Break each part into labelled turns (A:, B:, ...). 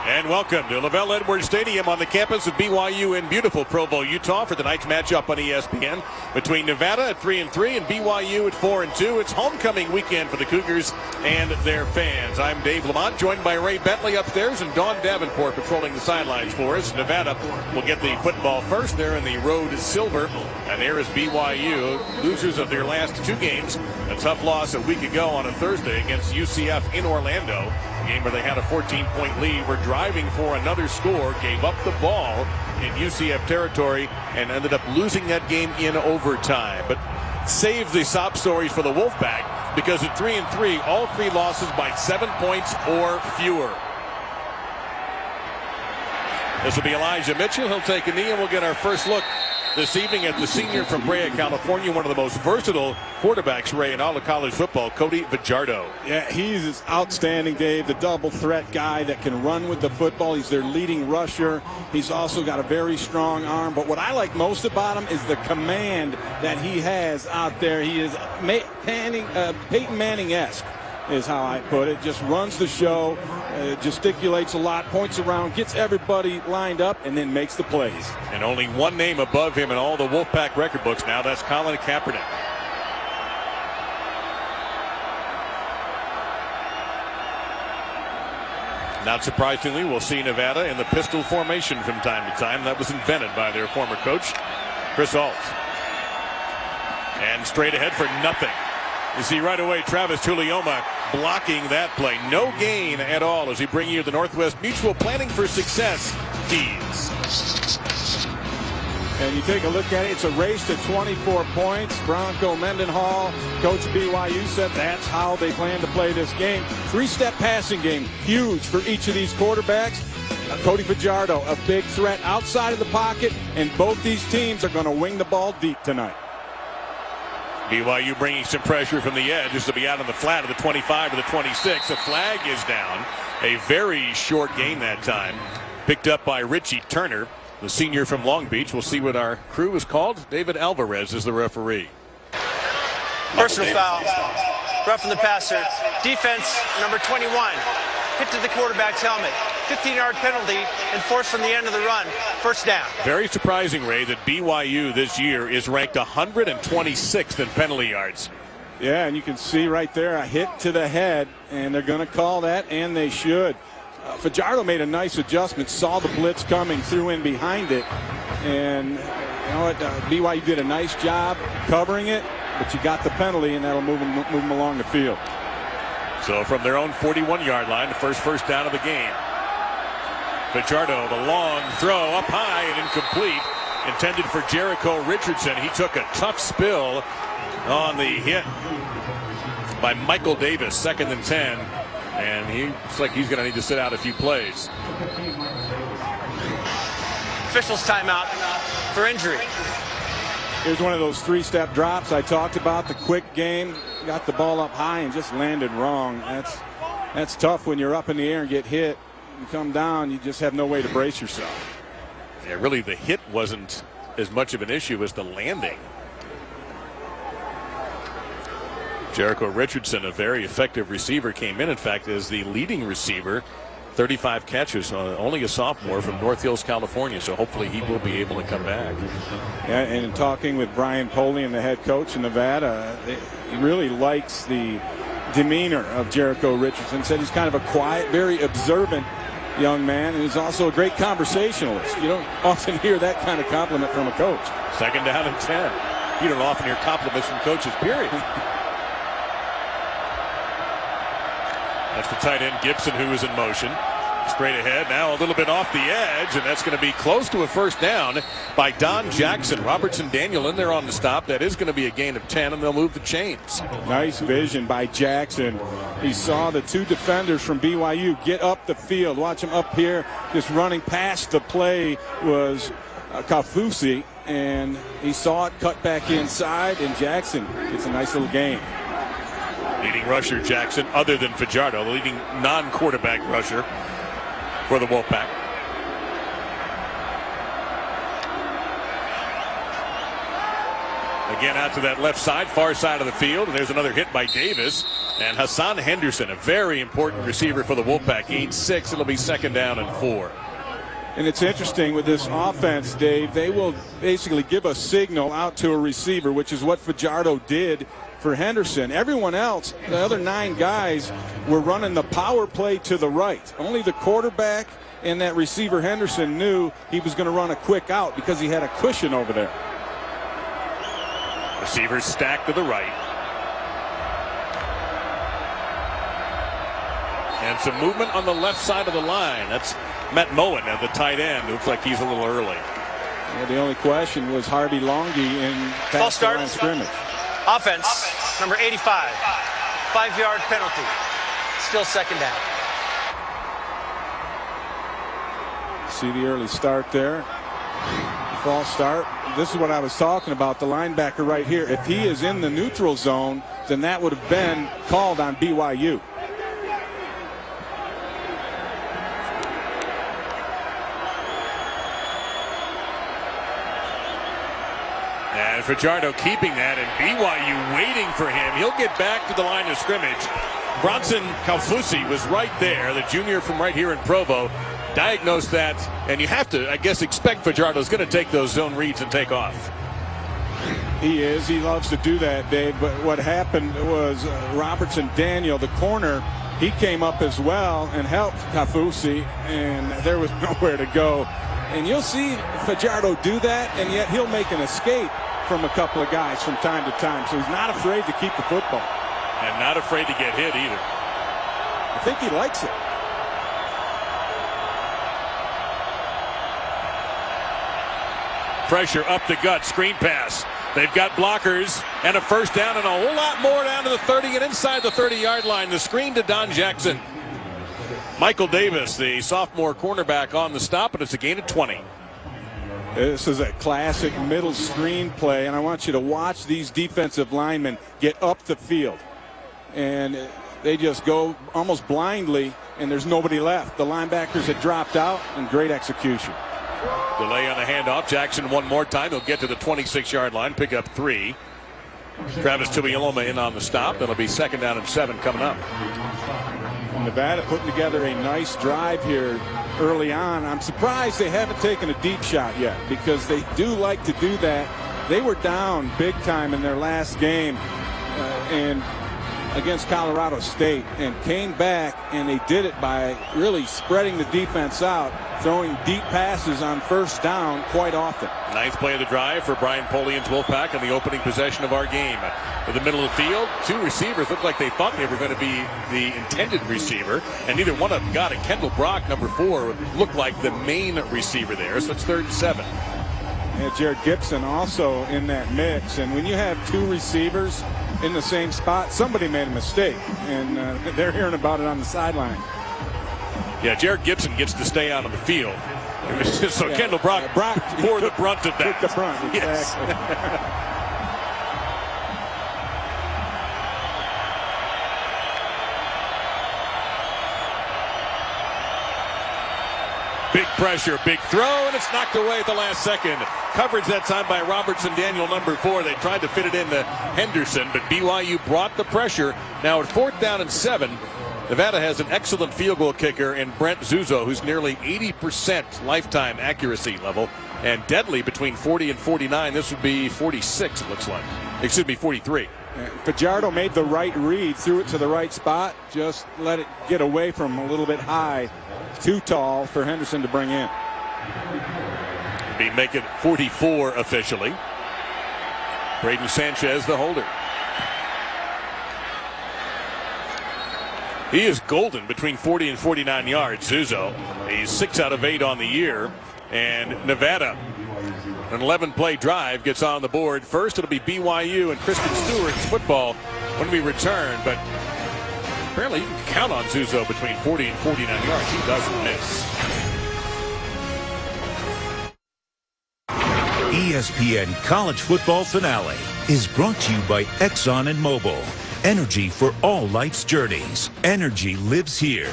A: And welcome to Lavelle Edwards Stadium on the campus of BYU in beautiful Provo, Utah for tonight's matchup on ESPN between Nevada at 3-3 and BYU at 4-2. It's homecoming weekend for the Cougars and their fans. I'm Dave Lamont, joined by Ray Bentley upstairs and Dawn Davenport patrolling the sidelines for us. Nevada will get the football first. They're in the road silver, and there is BYU, losers of their last two games. A tough loss a week ago on a Thursday against UCF in Orlando. A game where they had a 14-point lead, were driving for another score, gave up the ball in UCF territory, and ended up losing that game in overtime. But save the sob stories for the Wolfpack, because at 3-3, all three losses by 7 points or fewer. This will be Elijah Mitchell. He'll take a knee, and we'll get our first look this evening at the senior from Brea, California, one of the most versatile quarterbacks, Ray, in all of college football, Cody Fajardo.
B: Yeah, he's outstanding, Dave, the double threat guy that can run with the football. He's their leading rusher. He's also got a very strong arm. But what I like most about him is the command that he has out there. He is Peyton Manning-esque. Is how I put it. Just runs the show, gesticulates a lot, points around, gets everybody lined up, and then makes the plays.
A: And only one name above him in all the Wolfpack record books now. That's Colin Kaepernick. Not surprisingly, we'll see Nevada in the pistol formation from time to time. That was invented by their former coach, Chris Ault. And straight ahead for nothing. You see right away Travis Tulioma blocking that play. No gain at all as we bring you the Northwest Mutual Planning for Success tees.
B: And you take a look at it, it's a race to 24 points. Bronco Mendenhall, coach of BYU, said that's how they plan to play this game. Three-step passing game, huge for each of these quarterbacks. Cody Fajardo, a big threat outside of the pocket, and both these teams are going to wing the ball deep tonight.
A: BYU bringing some pressure from the edge. This will be out on the flat of the 25 to the 26. The flag is down. A very short gain that time. Picked up by Richie Turner, the senior from Long Beach. We'll see what our crew is called. David Alvarez is the referee.
C: Personal foul. Roughing the passer. Defense, number 21. Hit to the quarterback's helmet. 15-yard penalty enforced from the end of the run. First down.
A: Very surprising, Ray, that BYU this year is ranked 126th in penalty yards.
B: Yeah, and you can see right there a hit to the head, and they're going to call that, and they should. Fajardo made a nice adjustment, saw the blitz coming, threw in behind it, and you know what? BYU did a nice job covering it, but you got the penalty, and that'll move them along the field.
A: So from their own 41-yard line, the first down of the game. Fajardo, the long throw up high and incomplete, intended for Jericho Richardson. He took a tough spill on the hit by Michael Davis, 2nd and 10, and he looks like he's going to need to sit out a few plays.
C: Officials timeout for injury.
B: Here's one of those three-step drops I talked about, the quick game. Got the ball up high and just landed wrong. That's tough when you're up in the air and get hit. You come down, you just have no way to brace yourself.
A: Yeah, really the hit wasn't as much of an issue as the landing. Jericho Richardson, a very effective receiver, came in fact, as the leading receiver. 35 catches, only a sophomore from North Hills, California, so hopefully he will be able to come back.
B: Yeah, and in talking with Brian Polian, the head coach in Nevada, he really likes the demeanor of Jericho Richardson. Said he's kind of a quiet, very observant young man, and he's also a great conversationalist. You don't often hear that kind of compliment from a coach.
A: 2nd down and 10. You don't often hear compliments from coaches, period. That's the tight end Gibson, who is in motion. Straight ahead, now a little bit off the edge, and that's going to be close to a first down by Don Jackson. Robertson Daniel in there on the stop. That is going to be a gain of 10, and they'll move the chains.
B: Nice vision by Jackson. He saw the two defenders from BYU get up the field. Watch him up here, just running past the play was Kaufusi, and he saw it cut back inside, and Jackson gets a nice little gain.
A: Leading rusher Jackson, other than Fajardo, the leading non-quarterback rusher for the Wolfpack. Again out to that left side, far side of the field, and there's another hit by Davis. And Hassan Henderson, a very important receiver for the Wolfpack, gained 6. It'll be 2nd down and 4.
B: And it's interesting with this offense, Dave, they will basically give a signal out to a receiver, which is what Fajardo did for Henderson. Everyone else, the other 9 guys, were running the power play to the right. Only the quarterback and that receiver Henderson knew he was going to run a quick out because he had a cushion over there.
A: Receivers stacked to the right. And some movement on the left side of the line. That's Matt Moen at the tight end. Looks like he's a little early.
B: Well, the only question was Harvey Longy in
C: false start
B: line scrimmage.
C: Offense, number 85. 5-yard penalty. Still 2nd down.
B: See the early start there. False start. This is what I was talking about, the linebacker right here. If he is in the neutral zone, then that would have been called on BYU.
A: And Fajardo keeping that, and BYU waiting for him. He'll get back to the line of scrimmage. Bronson Kaufusi was right there, the junior from right here in Provo. Diagnosed that, and you have to, I guess, expect Fajardo's going to take those zone reads and take off.
B: He is. He loves to do that, Dave. But what happened was Robertson Daniel, the corner, he came up as well and helped Kaufusi, and there was nowhere to go. And you'll see Fajardo do that, and yet he'll make an escape from a couple of guys from time to time. So he's not afraid to keep the football.
A: And not afraid to get hit either.
B: I think he likes it.
A: Pressure up the gut, screen pass. They've got blockers and a 1st down and a whole lot more down to the 30 and inside the 30-yard line. The screen to Don Jackson. Michael Davis, the sophomore cornerback, on the stop, and it's a gain of 20.
B: This is a classic middle screen play, and I want you to watch these defensive linemen get up the field. And they just go almost blindly, and there's nobody left. The linebackers had dropped out, and great execution.
A: Delay on the handoff. Jackson one more time. He'll get to the 26-yard line, pick up 3. Travis Tuioloma in on the stop. That'll be 2nd down and 7 coming up.
B: Nevada putting together a nice drive here early on. I'm surprised they haven't taken a deep shot yet, because they do like to do that. They were down big time in their last game and against Colorado State, and came back, and they did it by really spreading the defense out, throwing deep passes on 1st down quite often. 9th
A: play of the drive for Brian Polian's Wolfpack on the opening possession of our game. In the middle of the field, 2 receivers looked like they thought they were going to be the intended receiver, and neither one of them got it. Kendall Brock, number 4, looked like the main receiver there, so it's 3rd and 7.
B: Yeah, Jared Gibson also in that mix, and when you have 2 receivers in the same spot, somebody made a mistake, and they're hearing about it on the sideline.
A: Yeah, Jared Gibson gets to stay out on the field. So yeah, Kendall Brock bore the brunt of that.
B: Took the brunt, exactly.
A: Yes. Big pressure, big throw, and it's knocked away at the last second. Coverage that time by Robertson Daniel, number 4. They tried to fit it into Henderson, but BYU brought the pressure. Now at 4th down and 7, Nevada has an excellent field goal kicker in Brent Zuzo, who's nearly 80% lifetime accuracy level, and deadly between 40 and 49. This would be 46, it looks like. Excuse me, 43.
B: Fajardo made the right read, threw it to the right spot, just let it get away from him a little bit high. Too tall for Henderson to bring in.
A: Be make it 44 officially. Braden Sanchez, the holder. He is golden between 40 and 49 yards, Zuzo. He's 6 out of 8 on the year. And Nevada, an 11-play drive, gets on the board. First, it'll be BYU and Kristen Stewart's football when we return. But apparently you can count on Zuzo between 40 and 49 yards. He doesn't miss.
D: ESPN College Football Finale is brought to you by Exxon and Mobil. Energy for all life's journeys. Energy lives here.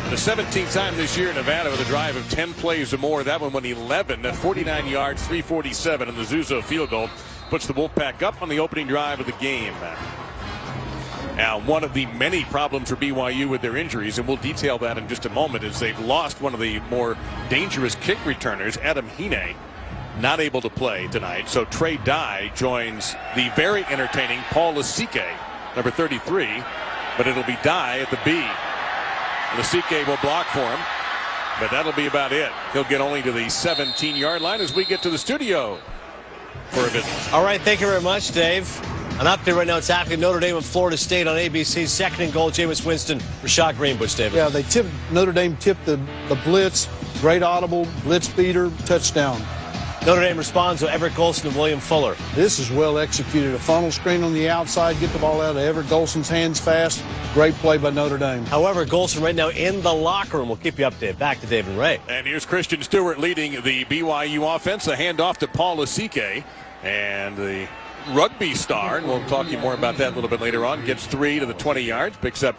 A: The 17th time this year, Nevada with a drive of 10 plays or more. That one went 11 at 49 yards, 347, and the Zuzo field goal puts the Wolfpack up on the opening drive of the game. Now, one of the many problems for BYU with their injuries, and we'll detail that in just a moment, is they've lost one of the more dangerous kick returners, Adam Hine, not able to play tonight. So Trey Dye joins the very entertaining Paul Lasike, number 33, but it'll be Dye at the B. Lasike will block for him, but that'll be about it. He'll get only to the 17-yard line as we get to the studio for a visit.
C: All right, thank you very much, Dave. An update right now. It's happening. Notre Dame and Florida State on ABC. Second and goal. Jameis Winston, Rashad Greenbush, David.
E: Yeah, Notre Dame tipped the blitz. Great audible, blitz beater, touchdown.
C: Notre Dame responds with Everett Golson and William Fuller.
E: This is well executed. A funnel screen on the outside, get the ball out of Everett Golson's hands fast. Great play by Notre Dame.
C: However, Golson right now in the locker room. We'll keep you updated. Back to Dave and Ray.
A: And here's Christian Stewart leading the BYU offense. A handoff to Paul Lasike, and the rugby star, and we'll talk to you more about that a little bit later on, gets 3 to the 20 yards, picks up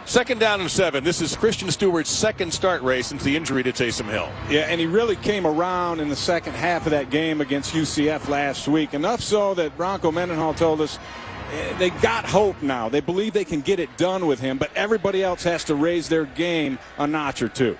A: second down and 7. This is Christian Stewart's second start race since the injury to Taysom Hill.
B: Yeah, and he really came around in the second half of that game against UCF last week. Enough so that Bronco Mendenhall told us they got hope now. They believe they can get it done with him, but everybody else has to raise their game a notch or two.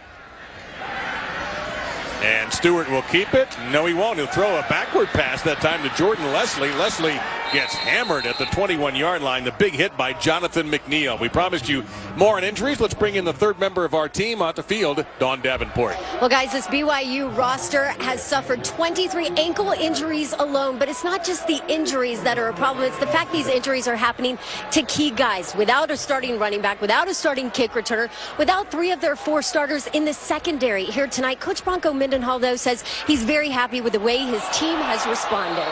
A: And Stewart will keep it. No, he won't. He'll throw a backward pass that time to Jordan Leslie. Leslie gets hammered at the 21-yard line. The big hit by Jonathan McNeil. We promised you more on injuries. Let's bring in the third member of our team on the field, Dawn Davenport.
F: Well, guys, this BYU roster has suffered 23 ankle injuries alone, but it's not just the injuries that are a problem. It's the fact these injuries are happening to key guys. Without a starting running back, without a starting kick returner, without 3 of their 4 starters in the secondary here tonight. Coach Bronco Mendenhall, though, says he's very happy with the way his team has responded.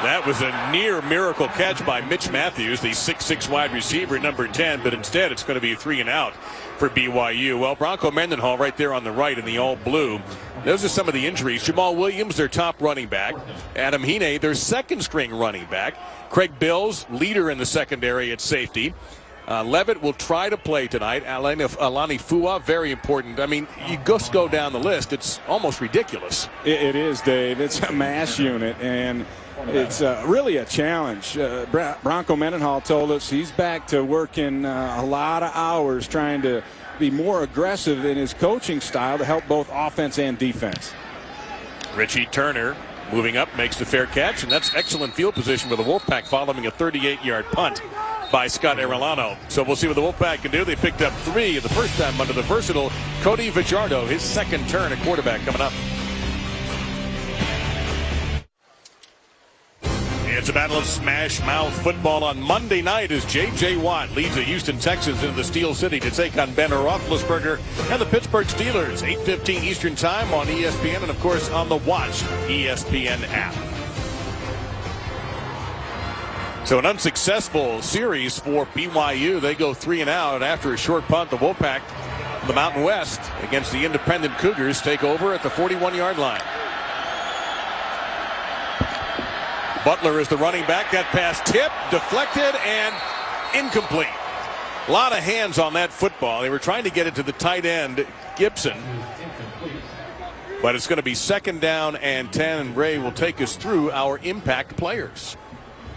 A: That was a near miracle catch by Mitch Matthews, the 6'6" wide receiver, number 10, but instead it's going to be a 3 and out for BYU. Well, Bronco Mendenhall right there on the right in the all blue. Those are some of the injuries. Jamal Williams, their top running back. Adam Hine, their second string running back. Craig Bills, leader in the secondary at safety. Levitt will try to play tonight. Alani Fua, very important. I mean, you just go down the list. It's almost ridiculous.
B: It is, Dave. It's a mass unit, and it's really a challenge. Bronco Mendenhall told us he's back to working a lot of hours trying to be more aggressive in his coaching style to help both offense and defense.
A: Richie Turner moving up, makes the fair catch, and that's excellent field position for the Wolfpack following a 38-yard punt by Scott Arellano. So we'll see what the Wolfpack can do. They picked up 3 the first time under the versatile Cody Fajardo, his second turn at quarterback coming up. It's a battle of smash mouth football on Monday night as J.J. Watt leads the Houston Texans into the Steel City to take on Ben Roethlisberger and the Pittsburgh Steelers. 8:15 Eastern Time on ESPN and, of course, on the Watch ESPN app. So an unsuccessful series for BYU. They go 3 and out after a short punt. The Wolfpack, the Mountain West, against the independent Cougars, take over at the 41-yard line. Butler is the running back. That pass tipped, deflected, and incomplete. A lot of hands on that football. They were trying to get it to the tight end, Gibson. But it's going to be second down and 10, and Ray will take us through our impact players.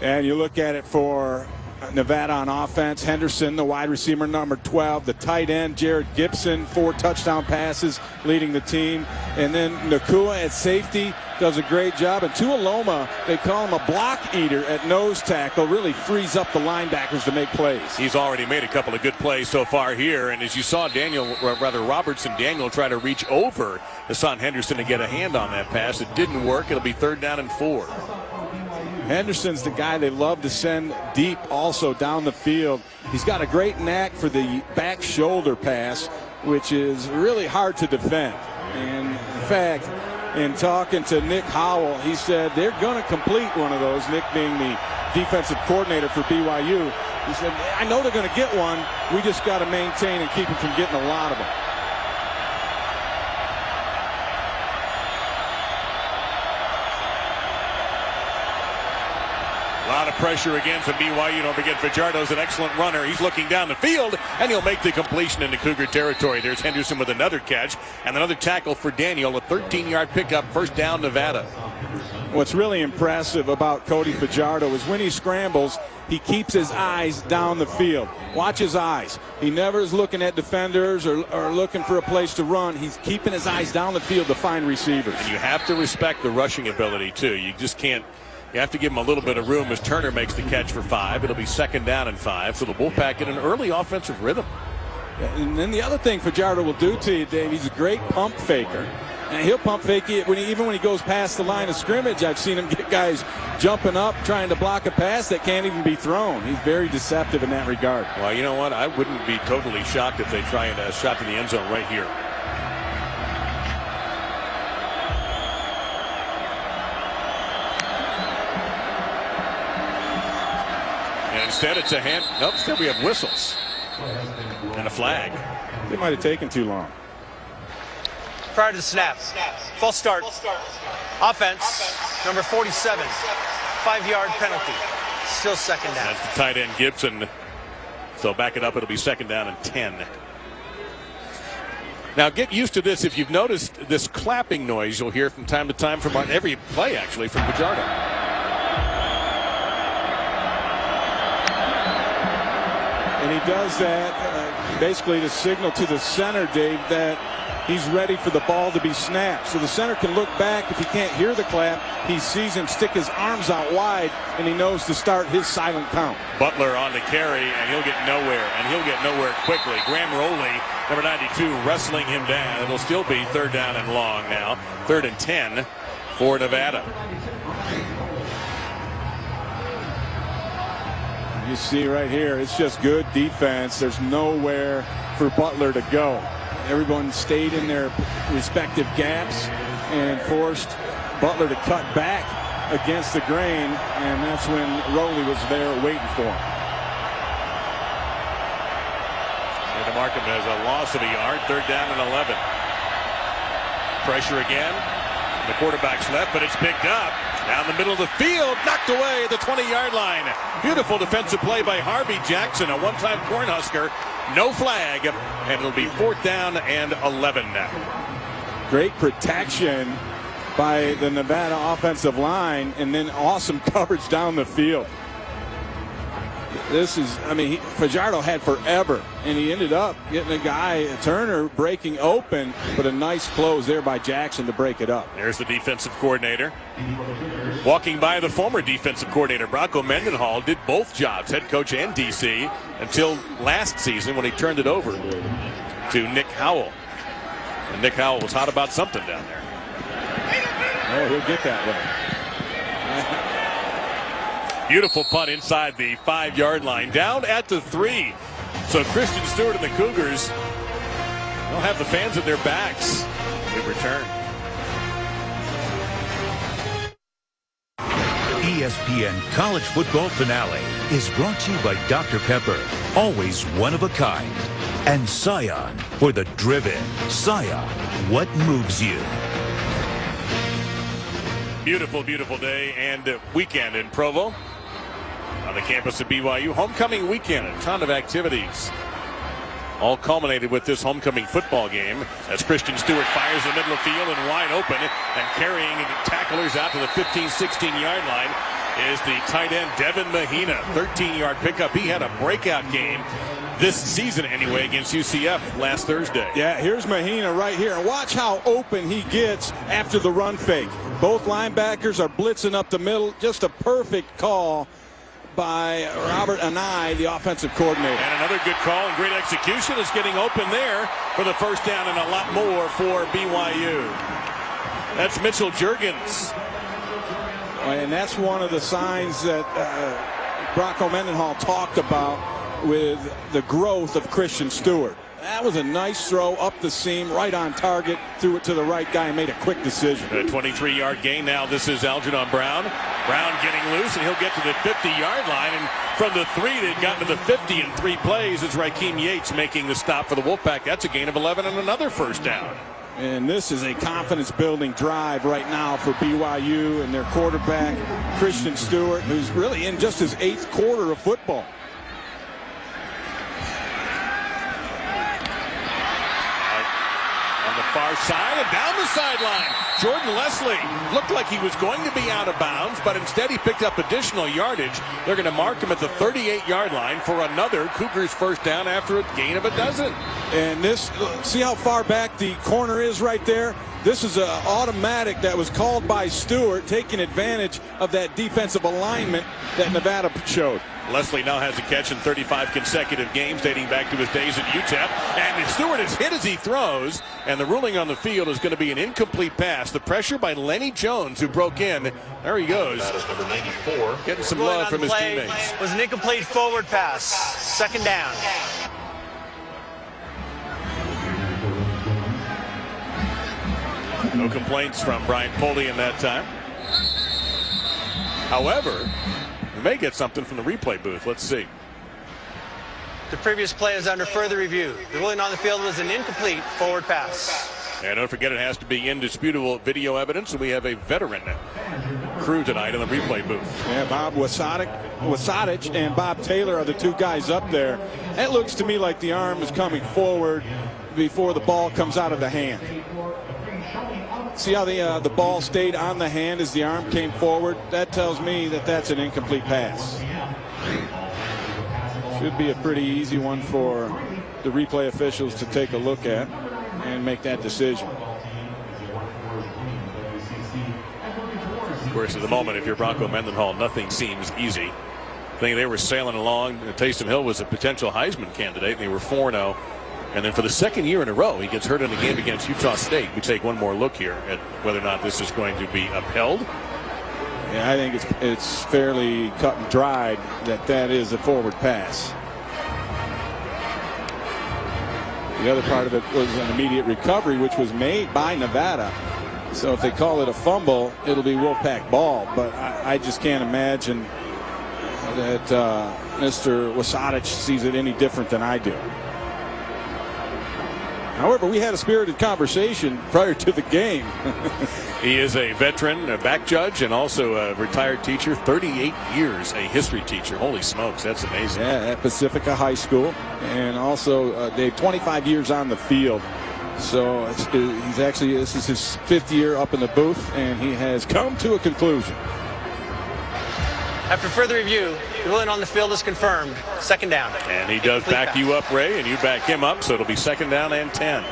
B: And you look at it for Nevada on offense. Henderson, the wide receiver, number 12. The tight end, Jared Gibson, 4 touchdown passes, leading the team. And then Nakua at safety does a great job. And Tualoma, they call him a block eater at nose tackle, really frees up the linebackers to make plays.
A: He's already made a couple of good plays so far here. And as you saw Robertson Daniel try to reach over Hassan Henderson to get a hand on that pass. It didn't work. It'll be 3rd down and 4.
B: Henderson's the guy they love to send deep also down the field. He's got a great knack for the back shoulder pass, which is really hard to defend. And in fact, in talking to Nick Howell, he said they're going to complete one of those, Nick being the defensive coordinator for BYU. He said, I know they're going to get one. We just got to maintain and keep them from getting a lot of them.
A: A lot of pressure again from BYU. Don't forget, Fajardo's an excellent runner. He's looking down the field, and he'll make the completion into Cougar territory. There's Henderson with another catch and another tackle for Daniel. A 13-yard pickup, first down, Nevada.
B: What's really impressive about Cody Fajardo is when he scrambles, he keeps his eyes down the field. Watch his eyes. He never is looking at defenders or looking for a place to run. He's keeping his eyes down the field to find receivers.
A: And you have to respect the rushing ability, too. You just can't. You have to give him a little bit of room as Turner makes the catch for 5. It'll be 2nd down and 5. So the Wolfpack in an early offensive rhythm.
B: And then the other thing Fajardo will do to you, Dave, he's a great pump faker. And he'll pump fake it even when he goes past the line of scrimmage. I've seen him get guys jumping up, trying to block a pass that can't even be thrown. He's very deceptive in that regard.
A: Well, you know what? I wouldn't be totally shocked if they try and shot to the end zone right here. And instead it's a hand. Nope, instead we have whistles and a flag.
B: They might have taken too long.
C: Prior to the snap. False start. Offense, number 47. 5-yard penalty. Still 2nd down.
A: That's the tight end Gibson. So back it up. It'll be 2nd down and 10. Now get used to this. If you've noticed this clapping noise you'll hear from time to time from every play actually from Fajardo.
B: And he does that basically to signal to the center, Dave, that he's ready for the ball to be snapped. So the center can look back. If he can't hear the clap, he sees him stick his arms out wide, and he knows to start his silent count.
A: Butler on the carry, and he'll get nowhere, quickly. Graham Rowley, number 92, wrestling him down. It'll still be 3rd down and long now. 3rd and 10 for Nevada.
B: You see right here, it's just good defense. There's nowhere for Butler to go. Everyone stayed in their respective gaps and forced Butler to cut back against the grain, and that's when Rowley was there waiting for him.
A: And to mark him as a loss of a yard, 3rd down and 11. Pressure again. The quarterback's left, but it's picked up. Down the middle of the field, knocked away at the 20-yard line. Beautiful defensive play by Harvey Jackson, a one-time Cornhusker. No flag, and it'll be 4th down and 11 now.
B: Great protection by the Nevada offensive line, and then awesome coverage down the field. This is, I mean, Fajardo had forever, and he ended up getting a guy, Turner, breaking open, but a nice close there by Jackson to break it up.
A: There's the defensive coordinator. Walking by the former defensive coordinator, Bronco Mendenhall, did both jobs, head coach and DC, until last season when he turned it over to Nick Howell. And Nick Howell was hot about something down there.
B: Oh, he'll get that one.
A: Beautiful punt inside the 5-yard line, down at the 3. So Christian Stewart and the Cougars, they'll have the fans at their backs. We return.
D: ESPN College Football Finale is brought to you by Dr. Pepper, always one of a kind, and Scion for the driven. Scion, what moves you?
A: Beautiful, beautiful day and weekend in Provo. On the campus of BYU, homecoming weekend, a ton of activities. All culminated with this homecoming football game as Christian Stewart fires in the middle of the field and wide open, and carrying tacklers out to the 15-16-yard line is the tight end Devin Mahina. 13-yard pickup. He had a breakout game this season anyway against UCF last Thursday.
B: Yeah, here's Mahina right here. And watch how open he gets after the run fake. Both linebackers are blitzing up the middle. Just a perfect call by Robert Anai, the offensive coordinator.
A: And another good call and great execution is getting open there for the 1st down and a lot more for BYU. That's Mitchell Juergens.
B: And that's one of the signs that Bronco Mendenhall talked about with the growth of Christian Stewart. That was a nice throw up the seam, right on target, threw it to the right guy and made a quick decision.
A: A 23-yard gain now. This is Algernon Brown. Brown getting loose, and he'll get to the 50-yard line. And from the 3, they've gotten to the 50 in 3 plays. It's Raheem Yates making the stop for the Wolfpack. That's a gain of 11 and another 1st down.
B: And this is a confidence-building drive right now for BYU and their quarterback, Christian Stewart, who's really in just his 8th quarter of football.
A: Far side and down the sideline. Jordan Leslie looked like he was going to be out of bounds, but instead he picked up additional yardage. They're going to mark him at the 38-yard line for another Cougars first down after a gain of a dozen.
B: And this, see how far back the corner is right there? This is an automatic that was called by Stewart, taking advantage of that defensive alignment that Nevada showed.
A: Leslie now has a catch in 35 consecutive games dating back to his days at UTEP. And Stewart is hit as he throws. And the ruling on the field is going to be an incomplete pass. The pressure by Lenny Jones, who broke in. There he goes.
G: That is number 94.
A: Getting some love from his teammates.
C: Was an incomplete forward pass. Second down.
A: No complaints from Brian Poldy in that time. However, we may get something from the replay booth. Let's see.
C: The previous play is under further review. The ruling on the field was an incomplete forward pass.
A: And don't forget, it has to be indisputable video evidence, and we have a veteran crew tonight in the replay booth.
B: Yeah, Bob Wasatich and Bob Taylor are the two guys up there. That looks to me like the arm is coming forward before the ball comes out of the hand. See how the ball stayed on the hand as the arm came forward? That tells me that that's an incomplete pass. Should be a pretty easy one for the replay officials to take a look at and make that decision.
A: Of course, at the moment, if you're Bronco Mendenhall, nothing seems easy. I think they were sailing along. Taysom Hill was a potential Heisman candidate, and they were 4-0. And then for the second year in a row, he gets hurt in the game against Utah State. We take one more look here at whether or not this is going to be upheld.
B: Yeah, I think it's fairly cut and dried that is a forward pass. The other part of it was an immediate recovery, which was made by Nevada. So if they call it a fumble, it'll be Wolfpack ball. But I just can't imagine that Mr. Wasatich sees it any different than I do. However, we had a spirited conversation prior to the game.
A: He is a veteran, a back judge, and also a retired teacher, 38 years, a history teacher. Holy smokes, that's amazing.
B: Yeah, at Pacifica High School. And also, they have 25 years on the field. So he's actually, this is his 5th year up in the booth, and he has come to a conclusion.
C: After further review, the ruling on the field is confirmed. Second down.
A: And he does back you up, Ray, and you back him up, so it'll be second down and 10.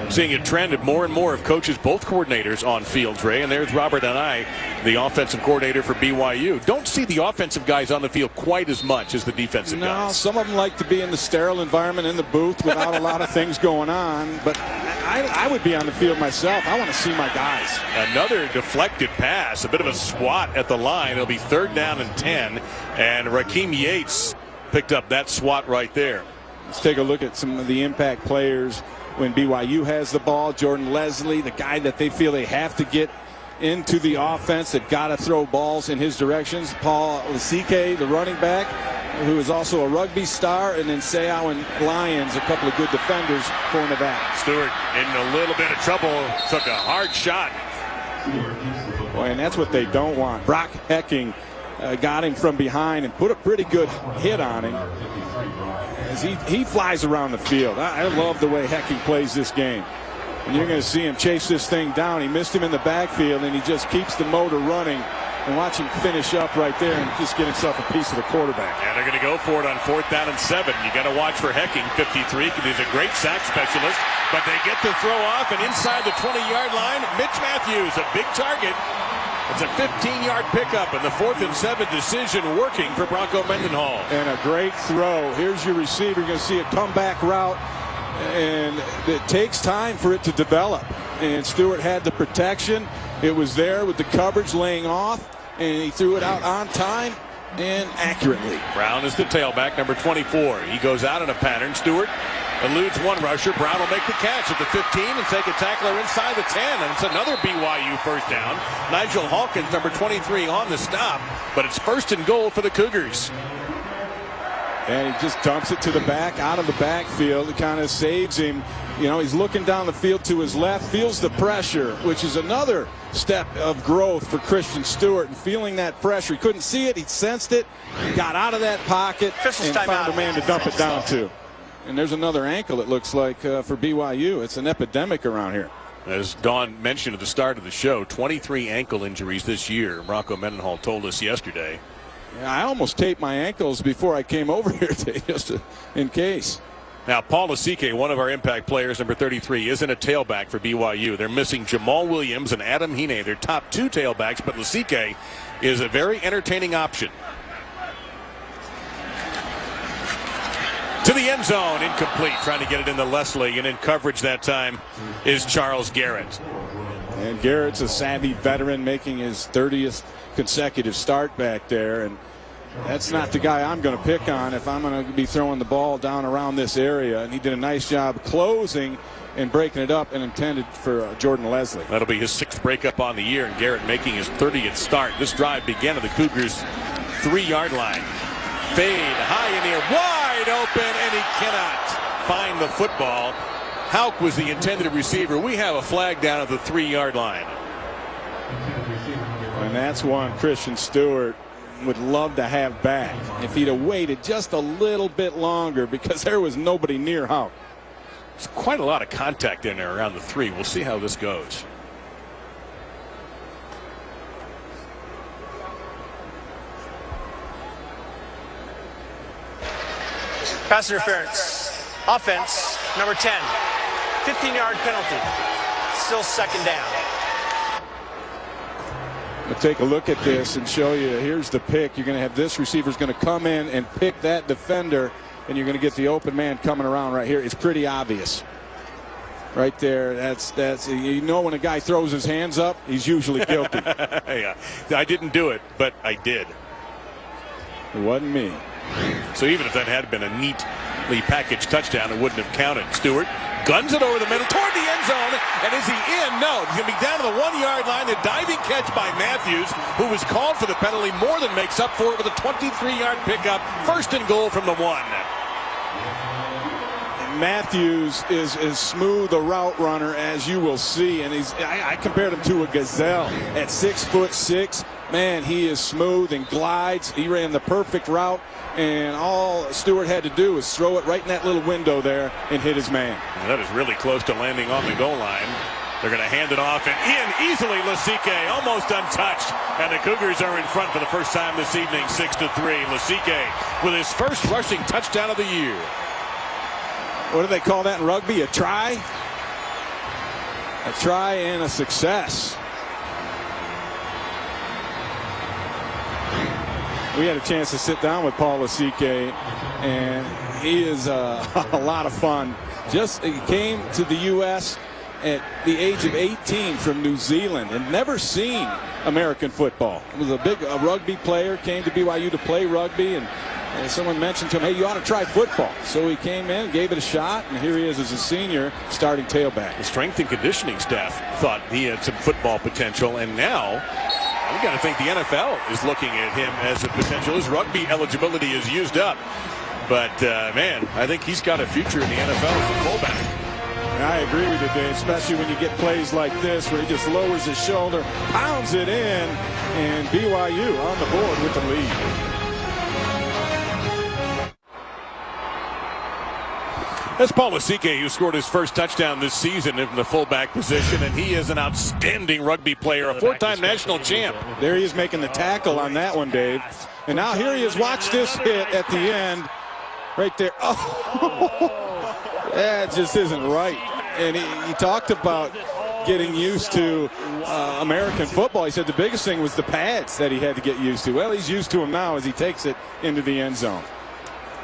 A: Seeing a trend of more and more of coaches, both coordinators on fields, Ray. And there's Robert and I, the offensive coordinator for BYU. Don't see the offensive guys on the field quite as much as the defensive guys.
B: No, some of them like to be in the sterile environment in the booth without a lot of things going on. But I would be on the field myself. I want to see my guys.
A: Another deflected pass, a bit of a swat at the line. It'll be third down and 10. And Rakeem Yates picked up that swat right there.
B: Let's take a look at some of the impact players when BYU has the ball. Jordan Leslie, the guy that they feel they have to get into the offense, that got to throw balls in his directions. Paul Lasike, the running back, who is also a rugby star, and then Seau and Lyons, a couple of good defenders for Nevada.
A: Stewart in a little bit of trouble, took a hard shot.
B: Boy, and that's what they don't want. Brock Hecking got him from behind and put a pretty good hit on him. As he flies around the field. I love the way Hecking plays this game. And you're going to see him chase this thing down. He missed him in the backfield, and he just keeps the motor running. And watch him finish up right there and just get himself a piece of the quarterback.
A: And they're going to go for it on fourth down and 7. You got to watch for Hecking, 53, because he's a great sack specialist. But they get the throw off, and inside the 20-yard line, Mitch Matthews, a big target. It's a 15-yard pickup, and the 4th and 7 decision working for Bronco Mendenhall.
B: And a great throw. Here's your receiver. You're going to see a comeback route, and it takes time for it to develop. And Stewart had the protection. It was there with the coverage laying off, and he threw it out on time and accurately.
A: Brown is the tailback, number 24. He goes out in a pattern. Stewart eludes one rusher. Brown will make the catch at the 15 and take a tackler inside the 10. And it's another BYU first down. Nigel Hawkins, number 23, on the stop. But it's first and goal for the Cougars.
B: And he just dumps it to the back, out of the backfield. It kind of saves him. You know, he's looking down the field to his left, feels the pressure, which is another step of growth for Christian Stewart, and feeling that pressure. He couldn't see it. He sensed it. Got out of that pocket and found a man to dump it down to. And there's another ankle, it looks like, for BYU. It's an epidemic around here.
A: As Dawn mentioned at the start of the show, 23 ankle injuries this year. Rocco Mendenhall told us yesterday.
B: Yeah, I almost taped my ankles before I came over here today, just in case.
A: Now, Paul Lasike, one of our impact players, number 33, isn't a tailback for BYU. They're missing Jamal Williams and Adam Hine, their top 2 tailbacks, but Lasike is a very entertaining option. To the end zone, incomplete, trying to get it into Leslie, and in coverage that time is Charles Garrett.
B: And Garrett's a savvy veteran, making his 30th consecutive start back there, and that's not the guy I'm going to pick on if I'm going to be throwing the ball down around this area. And he did a nice job closing and breaking it up, and intended for Jordan Leslie.
A: That'll be his 6th breakup on the year, and Garrett making his 30th start. This drive began at the Cougars' 3-yard line. Fade high in the air, wide open, and he cannot find the football. Hauk was the intended receiver. We have a flag down at the 3-yard line.
B: And that's one Christian Stewart would love to have back if he'd have waited just a little bit longer, because there was nobody near Hauk.
A: There's quite a lot of contact in there around the 3. We'll see how this goes.
C: Pass interference. Offense, number 10. 15-yard penalty. Still 2nd down.
B: We'll take a look at this and show you. Here's the pick. You're going to have this receiver's going to come in and pick that defender, and you're going to get the open man coming around right here. It's pretty obvious. Right there, that's you know, when a guy throws his hands up, he's usually guilty.
A: Yeah, I didn't do it, but I did.
B: It wasn't me.
A: So even if that had been a neatly packaged touchdown, it wouldn't have counted. Stewart guns it over the middle toward the end zone, and is he in? No, he's going to be down to the 1-yard line. The diving catch by Matthews, who was called for the penalty, more than makes up for it with a 23-yard pickup. 1st and goal from the 1.
B: Matthews is as smooth a route runner as you will see, and I compared him to a gazelle at 6'6". Man, he is smooth and glides. He ran the perfect route, and all Stewart had to do was throw it right in that little window there and hit his man.
A: That is really close to landing on the goal line. They're going to hand it off, and in easily Lasike, almost untouched, and the Cougars are in front for the first time this evening, 6-3. Lasike with his first rushing touchdown of the year.
B: What do they call that in rugby? A try? A try and a success. We had a chance to sit down with Paul Lasike, and he is a lot of fun. He came to the U.S. at the age of 18 from New Zealand and never seen American football. He was a rugby player, came to BYU to play rugby, and someone mentioned to him, hey, you ought to try football. So he came in, gave it a shot, and here he is as a senior starting tailback.
A: The strength and conditioning staff thought he had some football potential, and now we got to think the NFL is looking at him as a potential. His rugby eligibility is used up. But, man, I think he's got a future in the NFL as a fullback.
B: I agree with you, Dave, especially when you get plays like this where he just lowers his shoulder, pounds it in, and BYU on the board with the lead.
A: That's Paul Lasike, who scored his first touchdown this season in the fullback position, and he is an outstanding rugby player, a 4-time national champ.
B: There he is making the tackle on that one, Dave. And now here he is. Watch this hit at the end. Right there. Oh, that just isn't right. And he talked about getting used to American football. He said the biggest thing was the pads that he had to get used to. Well, he's used to them now as he takes it into the end zone.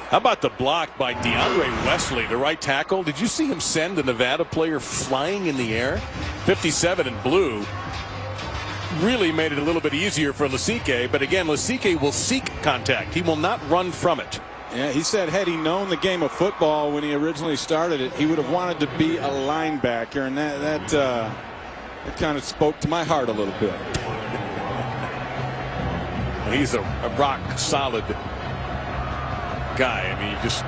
A: How about the block by DeAndre Wesley, the right tackle? Did you see him send the Nevada player flying in the air? 57 in blue. Really made it a little bit easier for Lasike, but again, Lasike will seek contact. He will not run from it.
B: Yeah, he said had he known the game of football when he originally started it, he would have wanted to be a linebacker, and that kind of spoke to my heart a little bit.
A: He's a rock solid guy. I mean, you just